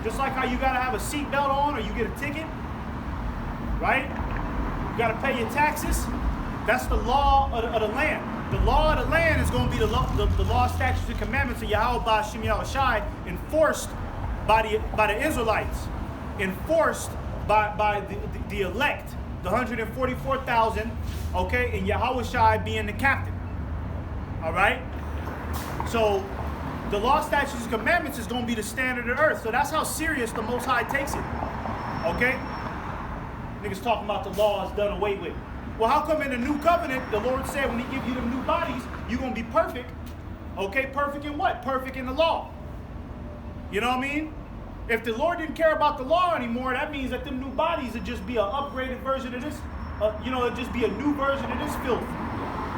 Just like how you got to have a seatbelt on or you get a ticket, right? You got to pay your taxes. That's the law of the land. The law of the land is going to be the law, statutes, and commandments of Yahweh Ba'Shem Yahushai, enforced by the Israelites, enforced by the elect, the 144,000, okay, and Yahushai being the captain. All right? So the law, statutes, and commandments is going to be the standard of earth. So that's how serious the Most High takes it. Okay? Niggas talking about the law is done away with. Well, how come in the new covenant, the Lord said when he give you them new bodies, you're going to be perfect. Okay, perfect in what? Perfect in the law. You know what I mean? If the Lord didn't care about the law anymore, that means that them new bodies would just be an upgraded version of this. It'd just be a new version of this filth.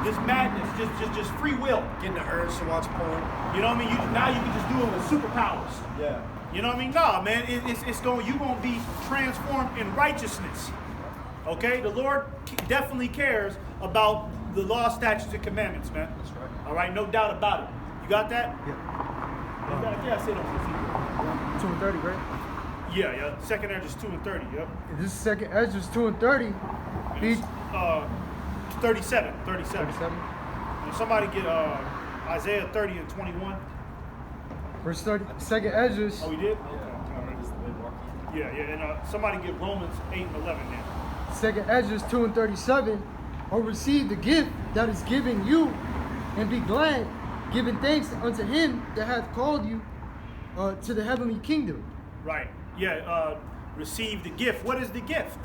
This madness, just free will. Getting the urge to watch porn. You know what I mean? Now you can just do it with superpowers. Yeah. You know what I mean? Nah, man, you're gonna be transformed in righteousness. Okay? The Lord definitely cares about the law, statutes, and commandments, man. That's right. All right, no doubt about it. You got that? Yeah. Yeah, I said on 2 and 30, right? Yeah. Second edge is 2 and 30. Yep. If this second edge is 2 and 30. He 37. 37. When somebody get Isaiah 30 and 21. Verse 30, second Ezra. Oh, we did? Yeah. Yeah, and somebody get Romans 8 and 11 now. Second Ezra 2 and 37, or receive the gift that is given you, and be glad, giving thanks unto him that hath called you to the heavenly kingdom. Right. Yeah. Receive the gift. What is the gift?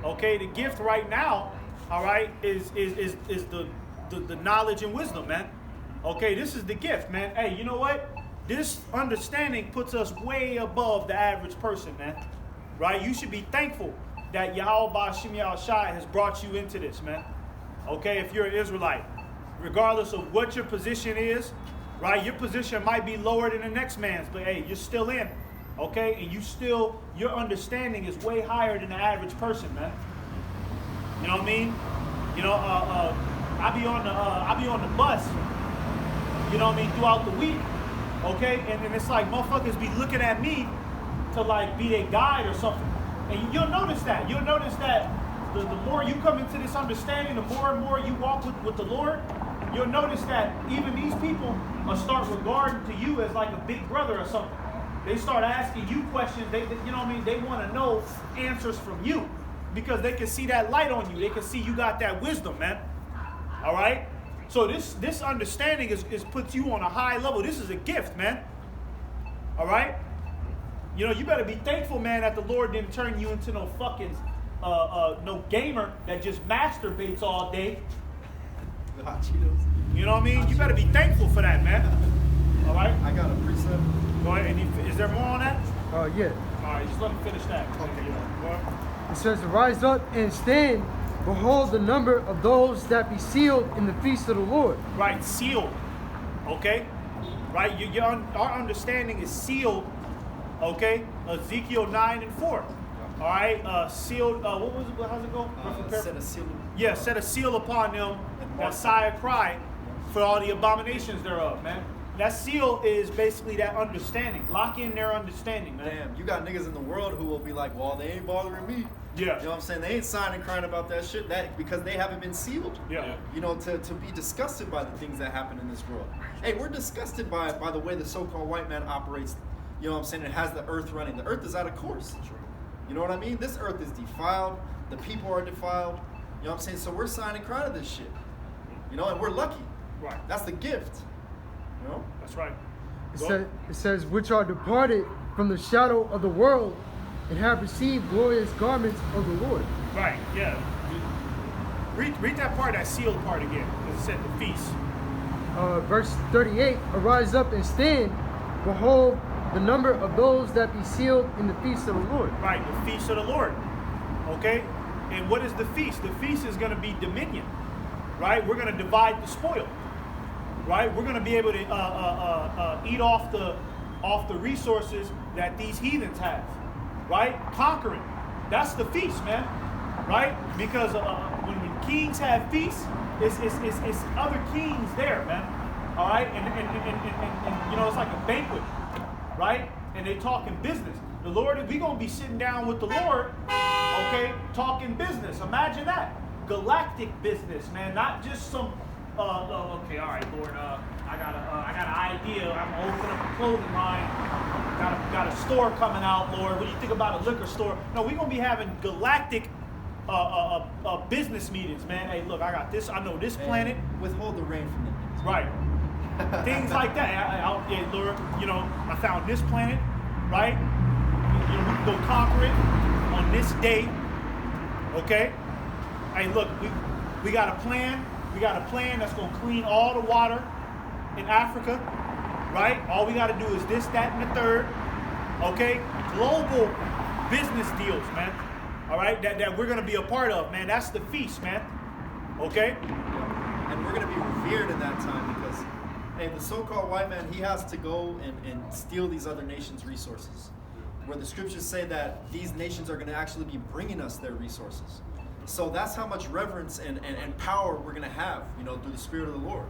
Okay. The gift right now, all right, is the knowledge and wisdom, man. Okay. This is the gift, man. Hey, you know what? This understanding puts us way above the average person, man. Right? You should be thankful that Yahweh Ba'Shem Yahushai has brought you into this, man. Okay, if you're an Israelite, regardless of what your position is, right? Your position might be lower than the next man's, but hey, you're still in, okay? And your understanding is way higher than the average person, man. You know what I mean? You know, I be on the bus, you know what I mean, throughout the week, okay? And it's like motherfuckers be looking at me to like be their guide or something. And you'll notice that. You'll notice that the more you come into this understanding, the more and more you walk with the Lord, you'll notice that even these people will start regarding to you as like a big brother or something. They start asking you questions. They you know what I mean? They want to know answers from you because they can see that light on you. They can see you got that wisdom, man. All right? So this understanding is puts you on a high level. This is a gift, man. All right? You know, you better be thankful, man, that the Lord didn't turn you into no fucking, no gamer that just masturbates all day. You know what I mean? You better be thankful for that, man. All right? I got a precept. Go ahead. Is there more on that? Yeah. All right, just let me finish that. Okay. Go ahead. It says, rise up and stand. Behold the number of those that be sealed in the feast of the Lord. Right, sealed. Okay? Right? Our understanding is sealed. Okay? Ezekiel 9 and 4. All right? Sealed, what was it? How's it go? Set a seal. Yeah, set a seal upon them that sigh a cry for all the abominations thereof, man. That seal is basically that understanding. Lock in their understanding, man. Damn, you got niggas in the world who will be like, well, they ain't bothering me. Yeah. You know what I'm saying? They ain't signing crying about that shit because they haven't been sealed. Yeah. You know, to be disgusted by the things that happen in this world. Hey, we're disgusted by the way the so-called white man operates. You know what I'm saying? It has the earth running. The earth is out of course. You know what I mean? This earth is defiled. The people are defiled. You know what I'm saying? So we're signing crying to this shit. You know, and we're lucky. Right. That's the gift. You know? That's right. It says, which are departed from the shadow of the world and have received glorious garments of the Lord. Right, yeah. Read that part, that sealed part again, because it said the feast. Verse 38, arise up and stand. Behold the number of those that be sealed in the feast of the Lord. Right, the feast of the Lord. Okay? And what is the feast? The feast is going to be dominion. Right? We're going to divide the spoil. Right? We're going to be able to eat off the resources that these heathens have. Right? Conquering. That's the feast, man. Right? Because when kings have feasts, it's other kings there, man. All right? And you know, it's like a banquet. Right? And they talking business. The Lord, we going to be sitting down with the Lord, okay, talking business. Imagine that. Galactic business, man. Not just some, okay, all right, Lord, I got an idea. I'm going to open up a clothing line. Got a store coming out, Lord. What do you think about a liquor store? No, we're going to be having galactic business meetings, man. Hey, look, I got this. I know this planet. Withhold the rain from them. Right. Things like that. Yeah, Lord, you know, I found this planet, right? You know, we can go conquer it on this day. Okay? Hey, look, we got a plan. We got a plan that's gonna clean all the water in Africa, right? All we gotta do is this, that, and the third. Okay? Global business deals, man. All right, that we're gonna be a part of, man. That's the feast, man. Okay? And we're gonna be revered in that time because, hey, the so-called white man, he has to go and steal these other nations' resources. Where the scriptures say that these nations are gonna actually be bringing us their resources. So that's how much reverence and power we're gonna have, you know, through the Spirit of the Lord.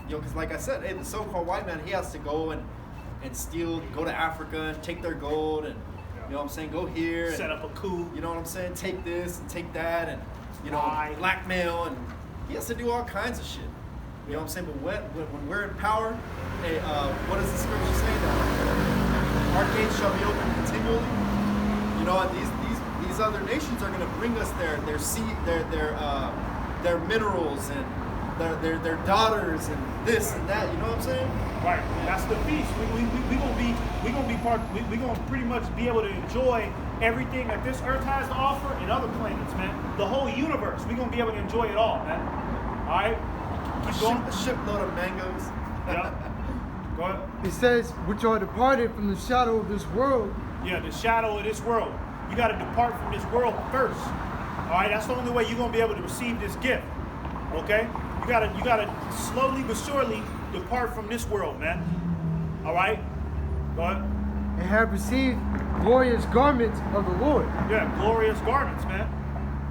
You know, because like I said, hey, the so-called white man, he has to go and steal, go to Africa and take their gold and, you know what I'm saying, go here. Set up a coup. You know what I'm saying? Take this and take that and, you know, Lie. blackmail and he has to do all kinds of shit. You know what I'm saying? But when we're in power, hey, what does the scripture say? That our gates shall be open continually. You know, and these other nations are going to bring us their seed, their minerals and their daughters and this and that. You know what I'm saying? Right. That's the feast. We gonna pretty much be able to enjoy everything that this earth has to offer and other planets, man. The whole universe. We gonna be able to enjoy it all, man. All right. Keep going. A shipload of mangoes. Yeah. Go ahead. It says, which are departed from the shadow of this world. Yeah, the shadow of this world. You got to depart from this world first. All right, that's the only way you're gonna be able to receive this gift. Okay, you gotta slowly but surely depart from this world, man. All right, go ahead. And have received glorious garments of the Lord. Yeah, glorious garments, man.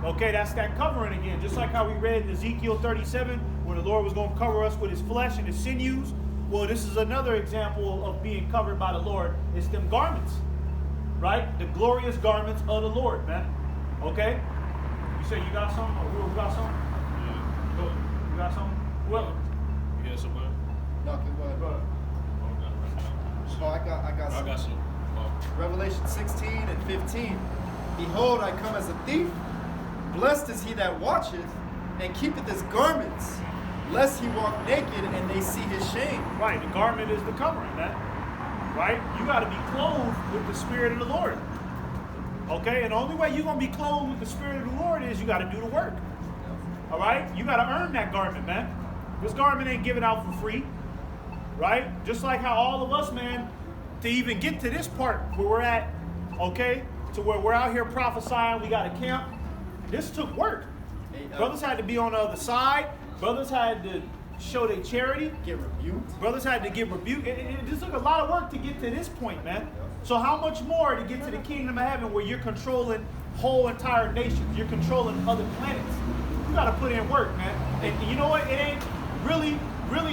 Okay, that's that covering again. Just like how we read in Ezekiel 37, where the Lord was going to cover us with his flesh and his sinews. Well, this is another example of being covered by the Lord. It's them garments, right? The glorious garments of the Lord, man. Okay? You say you got something? Or who got something? Yeah. Go. You got something? What? You got somebody? No, okay, go ahead. Go ahead. Oh, I got I some. got some. Oh. Revelation 16 and 15. Behold, I come as a thief. Blessed is he that watcheth and keepeth his garments, lest he walk naked and they see his shame. Right, the garment is the covering, man. Right? You got to be clothed with the Spirit of the Lord. Okay? And the only way you're going to be clothed with the Spirit of the Lord is you got to do the work. All right? You got to earn that garment, man. This garment ain't given out for free. Right? Just like how all of us, man, to even get to this part where we're at, okay, to where we're out here prophesying, we got a camp. This took work. Brothers had to be on the other side. Brothers had to show their charity. Get rebuked. Brothers had to get rebuked. It just took a lot of work to get to this point, man. So how much more to get to the kingdom of heaven where you're controlling whole entire nations, you're controlling other planets. You got to put in work, man. And you know what? It ain't really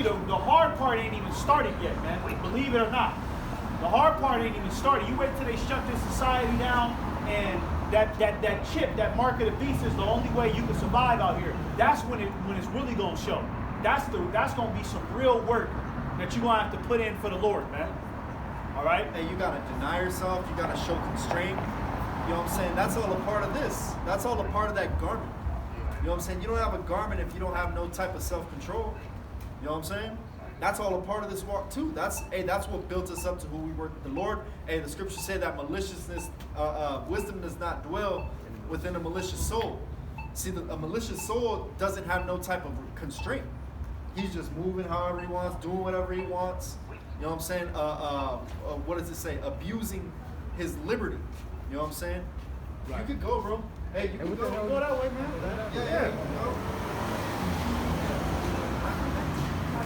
the hard part ain't even started yet, man. Believe it or not. The hard part ain't even started. You wait till they shut this society down and that chip, that mark of the beast is the only way you can survive out here. That's when it's really gonna show. That's gonna be some real work that you're gonna have to put in for the Lord, man. All right? Hey, you gotta deny yourself, you gotta show constraint. You know what I'm saying? That's all a part of this. That's all a part of that garment. You know what I'm saying? You don't have a garment if you don't have no type of self-control. You know what I'm saying? That's all a part of this walk too. That's what built us up to who we were. The Lord, the scriptures say that maliciousness, wisdom does not dwell within a malicious soul. See, a malicious soul doesn't have no type of constraint. He's just moving however he wants, doing whatever he wants. You know what I'm saying? What does it say? Abusing his liberty. You know what I'm saying? Right. You could go, bro. Hey, you can go that way, man. Yeah.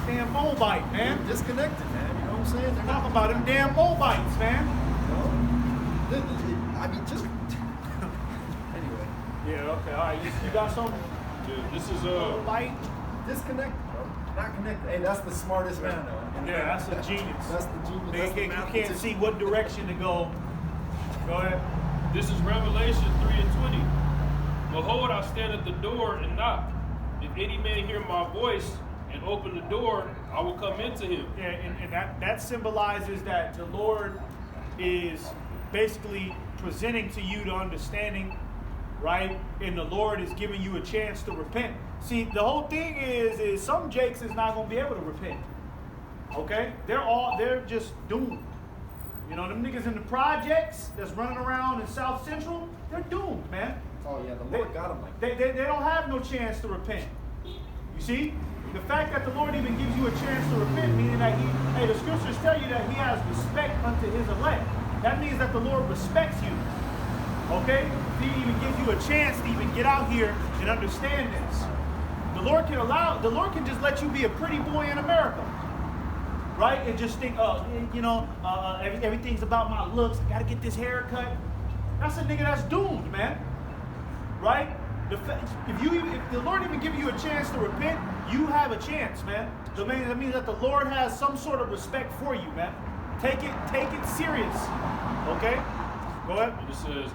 Damn Moabite, man. They're disconnected, man. You know what I'm saying? They're Talking about them damn Moabites, man. I mean, just anyway. Yeah, okay, all right. You got something? Yeah, this is Moabite? Disconnected, bro. Not connected. Hey, that's the smartest man, though. Yeah, that's a genius. That's the genius. You can't see what direction to go. Go ahead. This is Revelation 3 and 20. Behold, I stand at the door and knock. If any man hear my voice and open the door, I will come into him. Yeah, and that symbolizes that the Lord is basically presenting to you the understanding, right? And the Lord is giving you a chance to repent. See, the whole thing is some Jakes is not going to be able to repent. Okay? They're just doomed. You know, them niggas in the projects that's running around in South Central, they're doomed, man. Oh, yeah, the Lord got them like that. They don't have no chance to repent. You see? The fact that the Lord even gives you a chance to repent, meaning that the scriptures tell you that he has respect unto his elect. That means that the Lord respects you. Okay? He even gives you a chance to even get out here and understand this. The Lord can just let you be a pretty boy in America. Right? And just think, everything's about my looks. I gotta get this haircut. That's a nigga that's doomed, man. Right? If the Lord even give you a chance to repent, you have a chance, man. That means that the Lord has some sort of respect for you, man. Take it serious. Okay? Go ahead. And it says,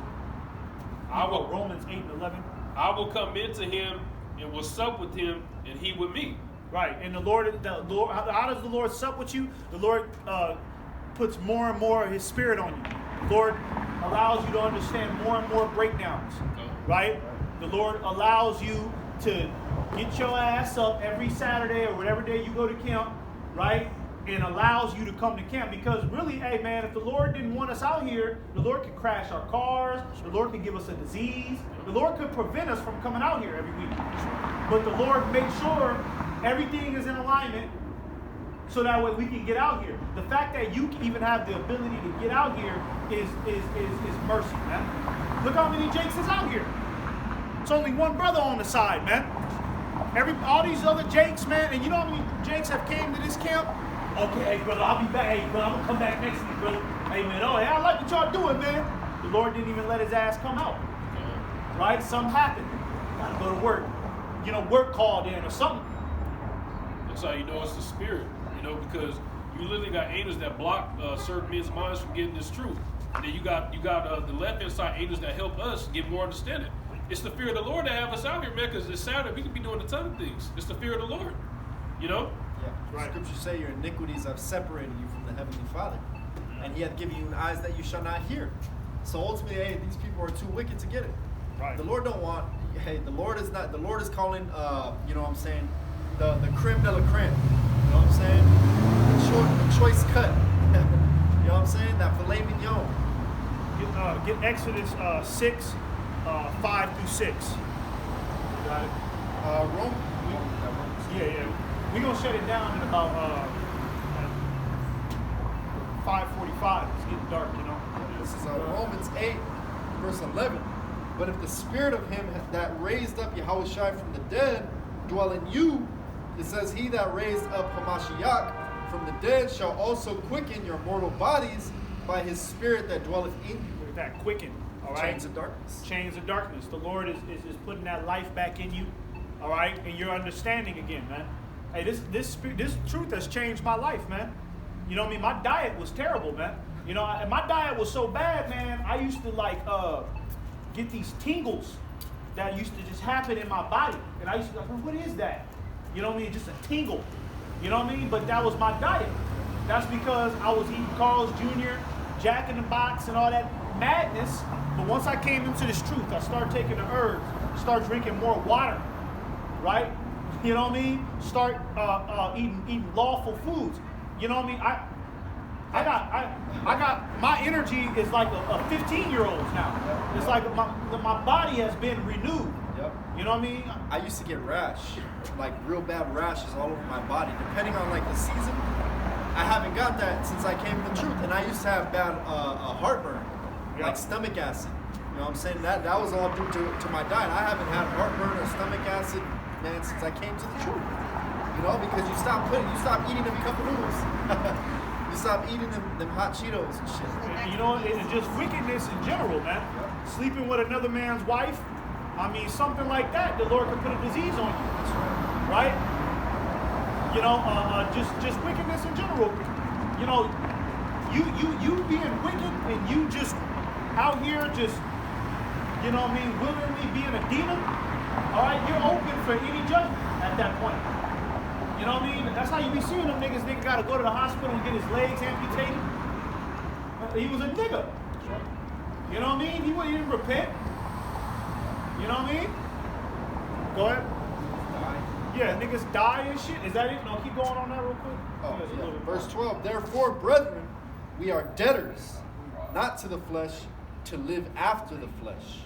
Romans 8 and 11. I will come into him and will sup with him, and he with me. Right, and the Lord, how does the Lord sup with you? The Lord puts more and more of His Spirit on you. The Lord allows you to understand more and more breakdowns, right? The Lord allows you to get your ass up every Saturday or whatever day you go to camp, right? And allows you to come to camp, because really, hey man, if the Lord didn't want us out here, the Lord could crash our cars, the Lord could give us a disease, the Lord could prevent us from coming out here every week. But the Lord makes sure everything is in alignment so that way we can get out here. The fact that you even have the ability to get out here is mercy, man. Look how many Jakes is out here. It's only one brother on the side, man. All these other Jakes, man, and you know how many Jakes have came to this camp? Okay, hey brother, I'll be back. Hey brother, I'm gonna come back next week, brother. Hey man, oh hey, I like what y'all doing, man. The Lord didn't even let his ass come out. Right? Something happened. Gotta go to work. You know, work called in or something. That's how you know it's the Spirit. You know, because you literally got angels that block certain men's minds from getting this truth. And then you got the left hand side angels that help us get more understanding. It's the fear of the Lord that have us out here, man, because it's Saturday. We could be doing a ton of things. It's the fear of the Lord. You know? Yeah. Right. Scriptures say your iniquities have separated you from the Heavenly Father. And He hath given you eyes that you shall not hear. So ultimately, hey, these people are too wicked to get it. Right. The Lord don't want, hey, the Lord is calling, you know what I'm saying, the creme de la creme. You know what I'm saying? The choice cut. You know what I'm saying? That filet mignon. Get Exodus 6, 5 through 6. You got it? Rome? Yeah. We're going to shut it down in about 5:45. It's getting dark, you know. This is Romans 8, verse 11. But if the spirit of him that raised up Yahushua from the dead dwell in you, it says, he that raised up Hamashiach from the dead shall also quicken your mortal bodies by his spirit that dwelleth in you. Look at that, quicken. All right. Chains of darkness. Chains of darkness. The Lord is putting that life back in you. All right, and you're understanding again, man. Hey, this truth has changed my life, man. You know what I mean? My diet was terrible, man. You know, my diet was so bad, man. I used to get these tingles that used to just happen in my body, and I used to be like, well, what is that? You know what I mean? Just a tingle. You know what I mean? But that was my diet. That's because I was eating Carl's Jr., Jack in the Box, and all that madness. But once I came into this truth, I started taking the herbs, start drinking more water, right? You know what I mean? Start eating lawful foods. You know what I mean? I got my energy is like a 15-year-old's now. It's like my body has been renewed. Yep. You know what I mean? I used to get rash, like real bad rashes all over my body, depending on like the season. I haven't got that since I came to the truth, and I used to have bad heartburn, like stomach acid. You know what I'm saying? That was all due to my diet. I haven't had heartburn or stomach acid, man, since I came to the truth. You know, because you stop eating them cup of noodles. You stop eating them hot Cheetos and shit. You know, it's just wickedness in general, man. Yep. Sleeping with another man's wife. I mean, something like that, the Lord could put a disease on you. That's right. Right? You know, just wickedness in general. You know, you being wicked and you just out here just, you know what I mean, willingly being a demon, all right, you're open for any judgment at that point. You know what I mean? That's how you be seeing them niggas. Nigga gotta go to the hospital and get his legs amputated. He was a nigga. You know what I mean? He didn't repent. You know what I mean? Go ahead. Yeah, niggas die and shit. Is that it? No, keep going on that real quick. Oh, yeah. Verse 12. Therefore, brethren, we are debtors, not to the flesh, to live after the flesh.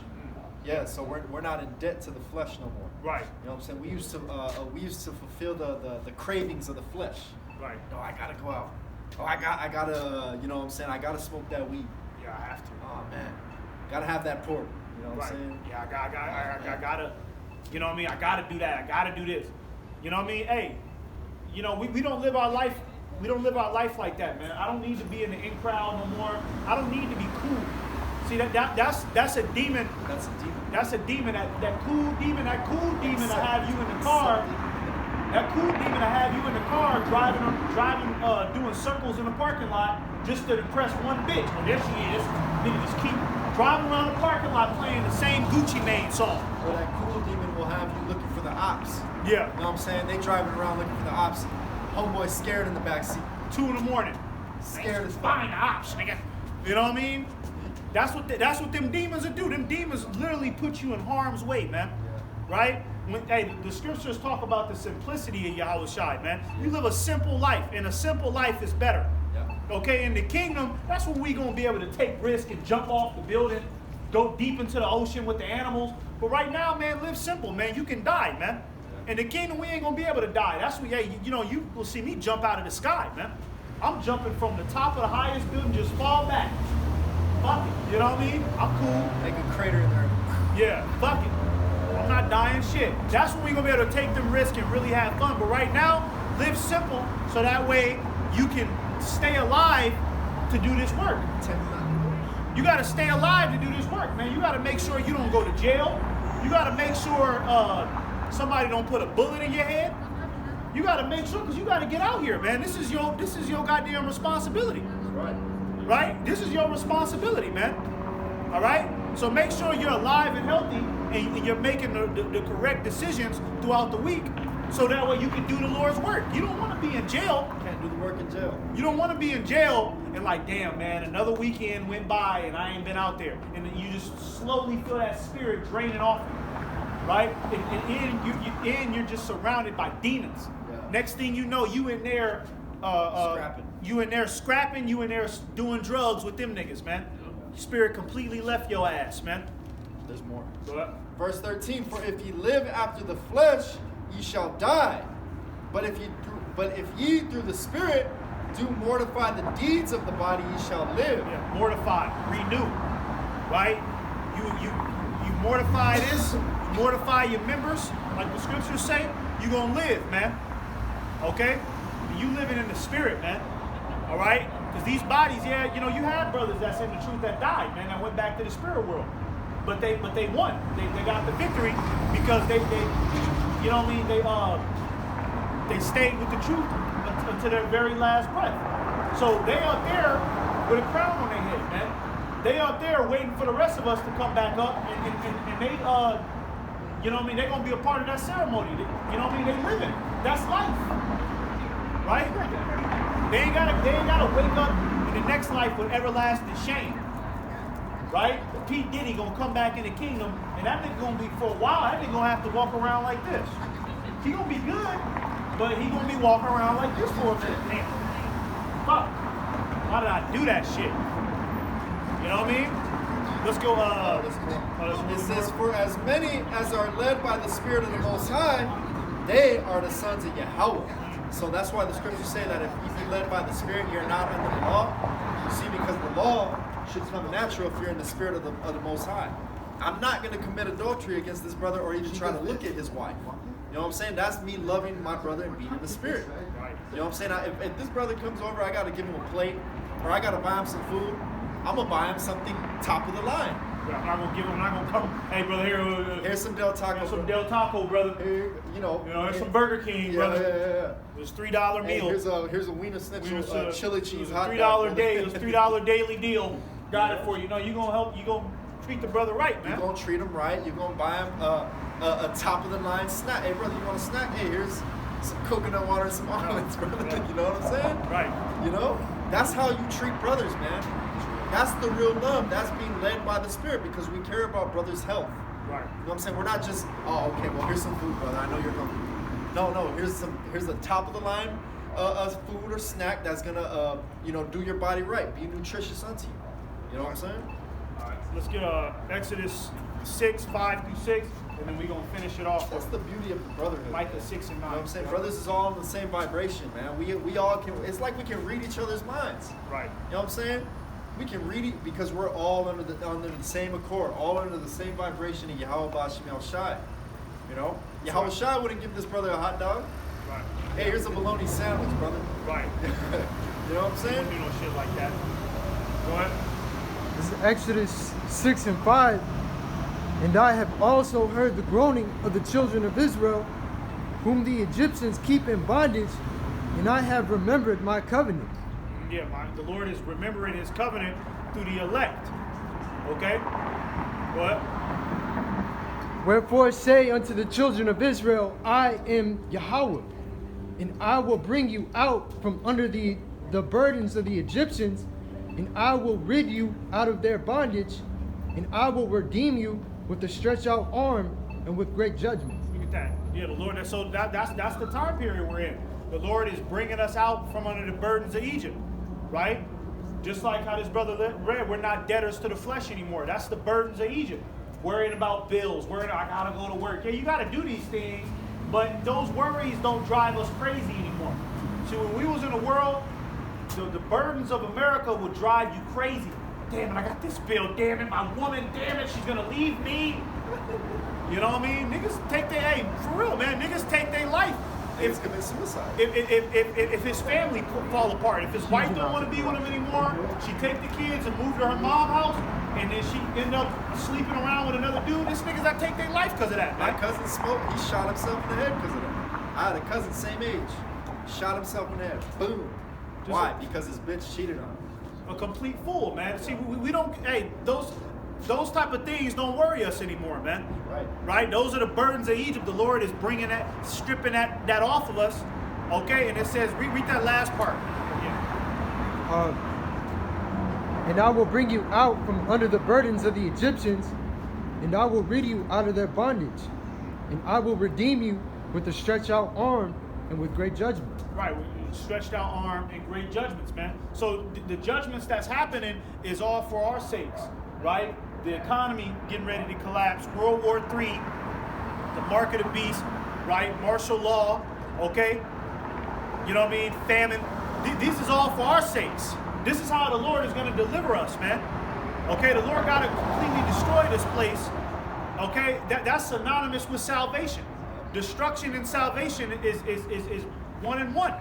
Yeah, so we're not in debt to the flesh no more. Right. You know what I'm saying? We used to fulfill the cravings of the flesh. Right. No, I gotta go out. Oh, I gotta, you know what I'm saying? I gotta smoke that weed. Yeah, I have to. Oh man, gotta have that pork. You know what I'm saying? Yeah, I gotta, you know what I mean? I gotta do that. I gotta do this. You know what I mean? Hey, you know, we don't live our life. We don't live our life like that, man. I don't need to be in the in crowd no more. I don't need to be cool. See that's a demon. That's a demon. That's a demon. That cool demon. That cool demon to have you in the car. That cool demon to have you in the car doing circles in the parking lot just to impress one bitch. Well, there she is. Nigga just keep driving around the parking lot playing the same Gucci Mane song. Or that cool demon will have you looking for the ops. Yeah. You know what I'm saying? They driving around looking for the ops. Homeboy scared in the backseat. 2 in the morning. Scared as fuck. Find the ops, nigga. You know what I mean? That's what them demons will do. Them demons literally put you in harm's way, man. Right? The scriptures talk about the simplicity of Yahweh Shai, man. You live a simple life, and a simple life is better. Yeah. Okay, in the kingdom, that's when we gonna be able to take risk and jump off the building, go deep into the ocean with the animals. But right now, man, live simple, man. You can die, man. In the kingdom, we ain't gonna be able to die. That's what, you will see me jump out of the sky, man. I'm jumping from the top of the highest building, just fall back. Fuck it, you know what I mean? I'm cool. Make a crater in there. Yeah, fuck it. I'm not dying shit. That's when we're gonna be able to take them risks and really have fun. But right now, live simple so that way you can stay alive to do this work. You gotta stay alive to do this work, man. You gotta make sure you don't go to jail. You gotta make sure somebody don't put a bullet in your head. You gotta make sure, because you gotta get out here, man. This is your goddamn responsibility. Right. Right? This is your responsibility, man. All right? So make sure you're alive and healthy and you're making the correct decisions throughout the week so that way you can do the Lord's work. You don't want to be in jail. Can't do the work in jail. You don't want to be in jail and like, damn, man, another weekend went by and I ain't been out there. And then you just slowly feel that spirit draining off you, right? And you're just surrounded by demons. Yeah. Next thing you know, you in there scrapping. You in there scrapping, you in there doing drugs with them niggas, man. Spirit completely left your ass, man. There's more. What? Verse 13, for if ye live after the flesh, ye shall die. But if ye through the Spirit do mortify the deeds of the body, ye shall live. Yeah, mortify, renew, right? You mortify this, you mortify your members, like the scriptures say, you gonna live, man. Okay? You living in the Spirit, man. All right? Because these bodies, you had brothers that's in the truth that died, man, that went back to the spirit world. But they won. They got the victory because they you know what I mean? They stayed with the truth until their very last breath. So they out there with a crown on their head, man. They out there waiting for the rest of us to come back up and they you know what I mean? They're gonna be a part of that ceremony. You know what I mean? They living. That's life. Right? They ain't gotta wake up in the next life with everlasting shame. Right? P. Diddy gonna come back in the kingdom, and that nigga gonna be, for a while, that nigga gonna have to walk around like this. He gonna be good, but he gonna be walking around like this for a minute. Damn. Fuck. Why did I do that shit? You know what I mean? Let's go, it says, for as many as are led by the Spirit of the Most High, they are the sons of Yahweh. So that's why the scriptures say that if you be led by the Spirit, you're not under the law. You see, because the law should come natural if you're in the Spirit of the Most High. I'm not going to commit adultery against this brother or even try to look at his wife. You know what I'm saying? That's me loving my brother and being in the Spirit. You know what I'm saying? If this brother comes over, I got to give him a plate or I got to buy him some food. I'm going to buy him something top of the line. I'm not gonna come. Hey, brother, here's some Del Taco. Here's some Del Taco, brother. Here, here's some Burger King, brother. Yeah. It was $3 meal. Here's a wiener schnitzel, chili cheese hot $3 dog. day. It was $3 daily deal. Got it for you. You gonna help. You gonna treat the brother right, man. You're gonna treat him right. You're gonna buy him a top of the line snack. Hey, brother, you want a snack? Hey, here's some coconut water and some omelets, brother. Yeah. You know what I'm saying? Right. That's how you treat brothers, man. That's the real love. That's being led by the Spirit because we care about brothers' health. Right. You know what I'm saying? We're not just, okay, well, here's some food, brother. I know you're hungry. No, here's the top of the line food or snack that's gonna do your body right, be nutritious unto you. You know what I'm saying? All right. Let's get Exodus 6, 5 through 6, and then we're gonna finish it off. That's the beauty of the brotherhood. Micah 6 and 9. You know what I'm saying? Brothers is all in the same vibration, man. We all can. It's like we can read each other's minds. Right. You know what I'm saying? We can read it because we're all under the same accord, all under the same vibration of Yahweh Bashim El Shai. You know? Yahweh Shai wouldn't give this brother a hot dog. Right. Hey, here's a bologna sandwich, brother. Right. You know what I'm He saying? wouldn't do no shit like that. Go ahead. This is Exodus 6 and 5. And I have also heard the groaning of the children of Israel, whom the Egyptians keep in bondage, and I have remembered my covenant. Yeah, the Lord is remembering his covenant through the elect. Okay? What? Wherefore say unto the children of Israel, I am Yahweh, and I will bring you out from under the burdens of the Egyptians, and I will rid you out of their bondage, and I will redeem you with a stretched out arm and with great judgment. Look at that. Yeah, the Lord. That's the time period we're in. The Lord is bringing us out from under the burdens of Egypt, right? Just like how this brother read, we're not debtors to the flesh anymore. That's the burdens of Egypt. Worrying about bills, worrying I gotta go to work. Yeah, you gotta do these things, but those worries don't drive us crazy anymore. See, when we was in the world, the burdens of America would drive you crazy. Damn it, I got this bill. Damn it, my woman. Damn it, she's gonna leave me. You know what I mean? Niggas take their, hey, for real, man. Niggas take their life. Niggas commit suicide. If his family fall apart, if his wife don't want to be with him anymore, she take the kids and move to her mom's house, and then she end up sleeping around with another dude. This niggas that take their life because of that, My man. cousin smoked. He shot himself in the head because of that. I had a cousin same age. Shot himself in the head. Boom. Why? Because his bitch cheated on him. A complete fool, man. See, we don't. Hey, those type of things don't worry us anymore, man. Right. Right? Those are the burdens of Egypt. The Lord is bringing that, stripping that off of us. Okay, and it says, read that last part. Yeah. And I will bring you out from under the burdens of the Egyptians, and I will rid you out of their bondage, and I will redeem you with a stretched out arm and with great judgment. Right, stretched out arm and great judgments, man. So the judgments that's happening is all for our sakes, right? The economy getting ready to collapse, World War III, the mark of the beast, right? Martial law, okay? You know what I mean? Famine. This is all for our sakes. This is how the Lord is going to deliver us, man. Okay, the Lord got to completely destroy this place. Okay, that's synonymous with salvation. Destruction and salvation is one and one.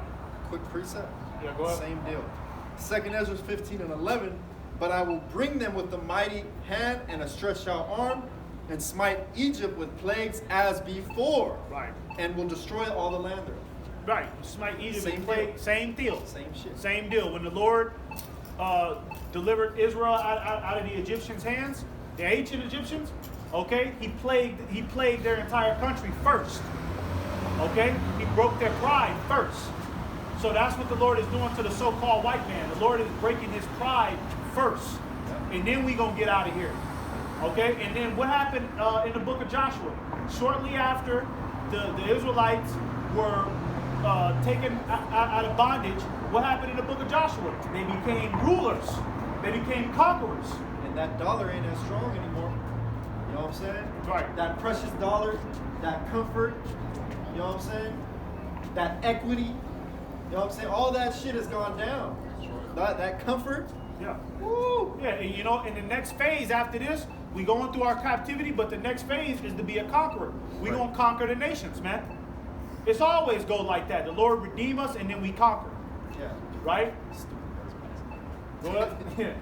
Quick precept. Yeah, go ahead. Same deal. 2 Ezra 15 and 11. But I will bring them with a mighty hand and a stretched out arm, and smite Egypt with plagues as before. Right. And will destroy all the land thereof. Right. Smite Egypt Same and plague. deal. Same deal. Same shit. Same deal. When the Lord delivered Israel out of the Egyptians' hands, the ancient Egyptians, okay, he plagued their entire country first. Okay? He broke their pride first. So that's what the Lord is doing to the so-called white man. The Lord is breaking his pride first. And then we gonna get out of here. Okay? And then what happened in the book of Joshua? Shortly after the Israelites were taken out of bondage, what happened in the book of Joshua? They became rulers. They became conquerors. And that dollar ain't as strong anymore. You know what I'm saying? Right. That precious dollar, that comfort, you know what I'm saying? That equity, you know what I'm saying? All that shit has gone down. That comfort. Yeah. Woo! Yeah, and you know, in the next phase after this, we going through our captivity, but the next phase is to be a conqueror. We Right. gonna conquer the nations, man. It's always go like that. The Lord redeem us and then we conquer. Yeah. Right? Stupid. What? Yeah.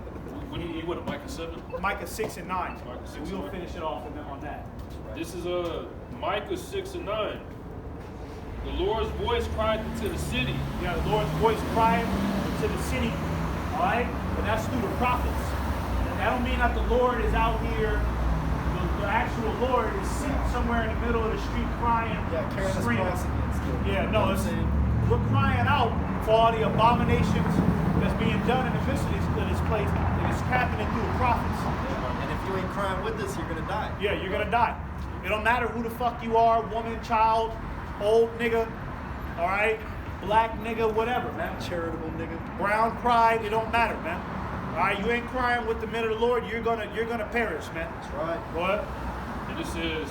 When you went to Micah 7? Micah 6 and 9. Micah 6 And and we'll 9. finish it off on that. This is Micah 6 and 9. The Lord's voice cried into the city. Yeah, the Lord's voice cried to the city. All right? And that's through the prophets. And that don't mean that the Lord is out here, the actual Lord is sitting somewhere in the middle of the street crying, Yeah, carrying his screaming. cross again still. Yeah, You know no, what I'm it's, saying? we're crying out for all the abominations that's being done in the midst of this place, and it's happening through the prophets. And if you ain't crying with us, you're gonna die. Yeah, you're gonna die. It don't matter who the fuck you are, woman, child, old nigga, all right, black nigga, whatever, man. Charitable nigga. Brown pride, it don't matter, man. All right, you ain't crying with the men of the Lord, you're gonna perish, man. That's right. What? And it says,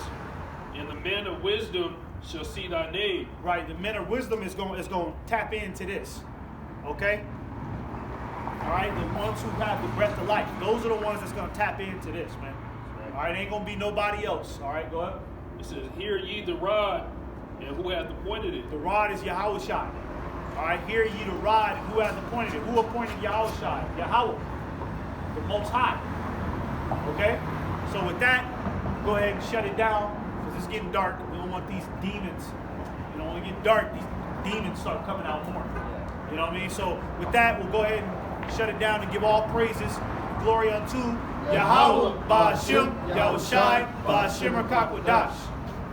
and the man of wisdom shall see thy name. Right, the men of wisdom is going to tap into this. Okay? All right, the ones who have the breath of life. Those are the ones that's going to tap into this, man. All right, ain't going to be nobody else. All right, go ahead. It says, hear ye the rod, and who hath appointed it? The rod is Yahushua. All right, hear ye the rod, and who has appointed it? Who appointed Yahushua? Yahweh, the Most High. Okay? So with that, go ahead and shut it down, because it's getting dark. We don't want these demons You know, when it get dark, these demons start coming out more. You know what I mean? So with that, we'll go ahead and shut it down and give all praises and glory unto Yahweh, Ba'ashem, Yahushai, Ba'ashem Rakakwadash.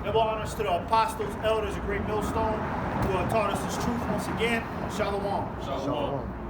Double honors to the apostles, elders, a great millstone who taught us this truth once again. Shalom. Shalom.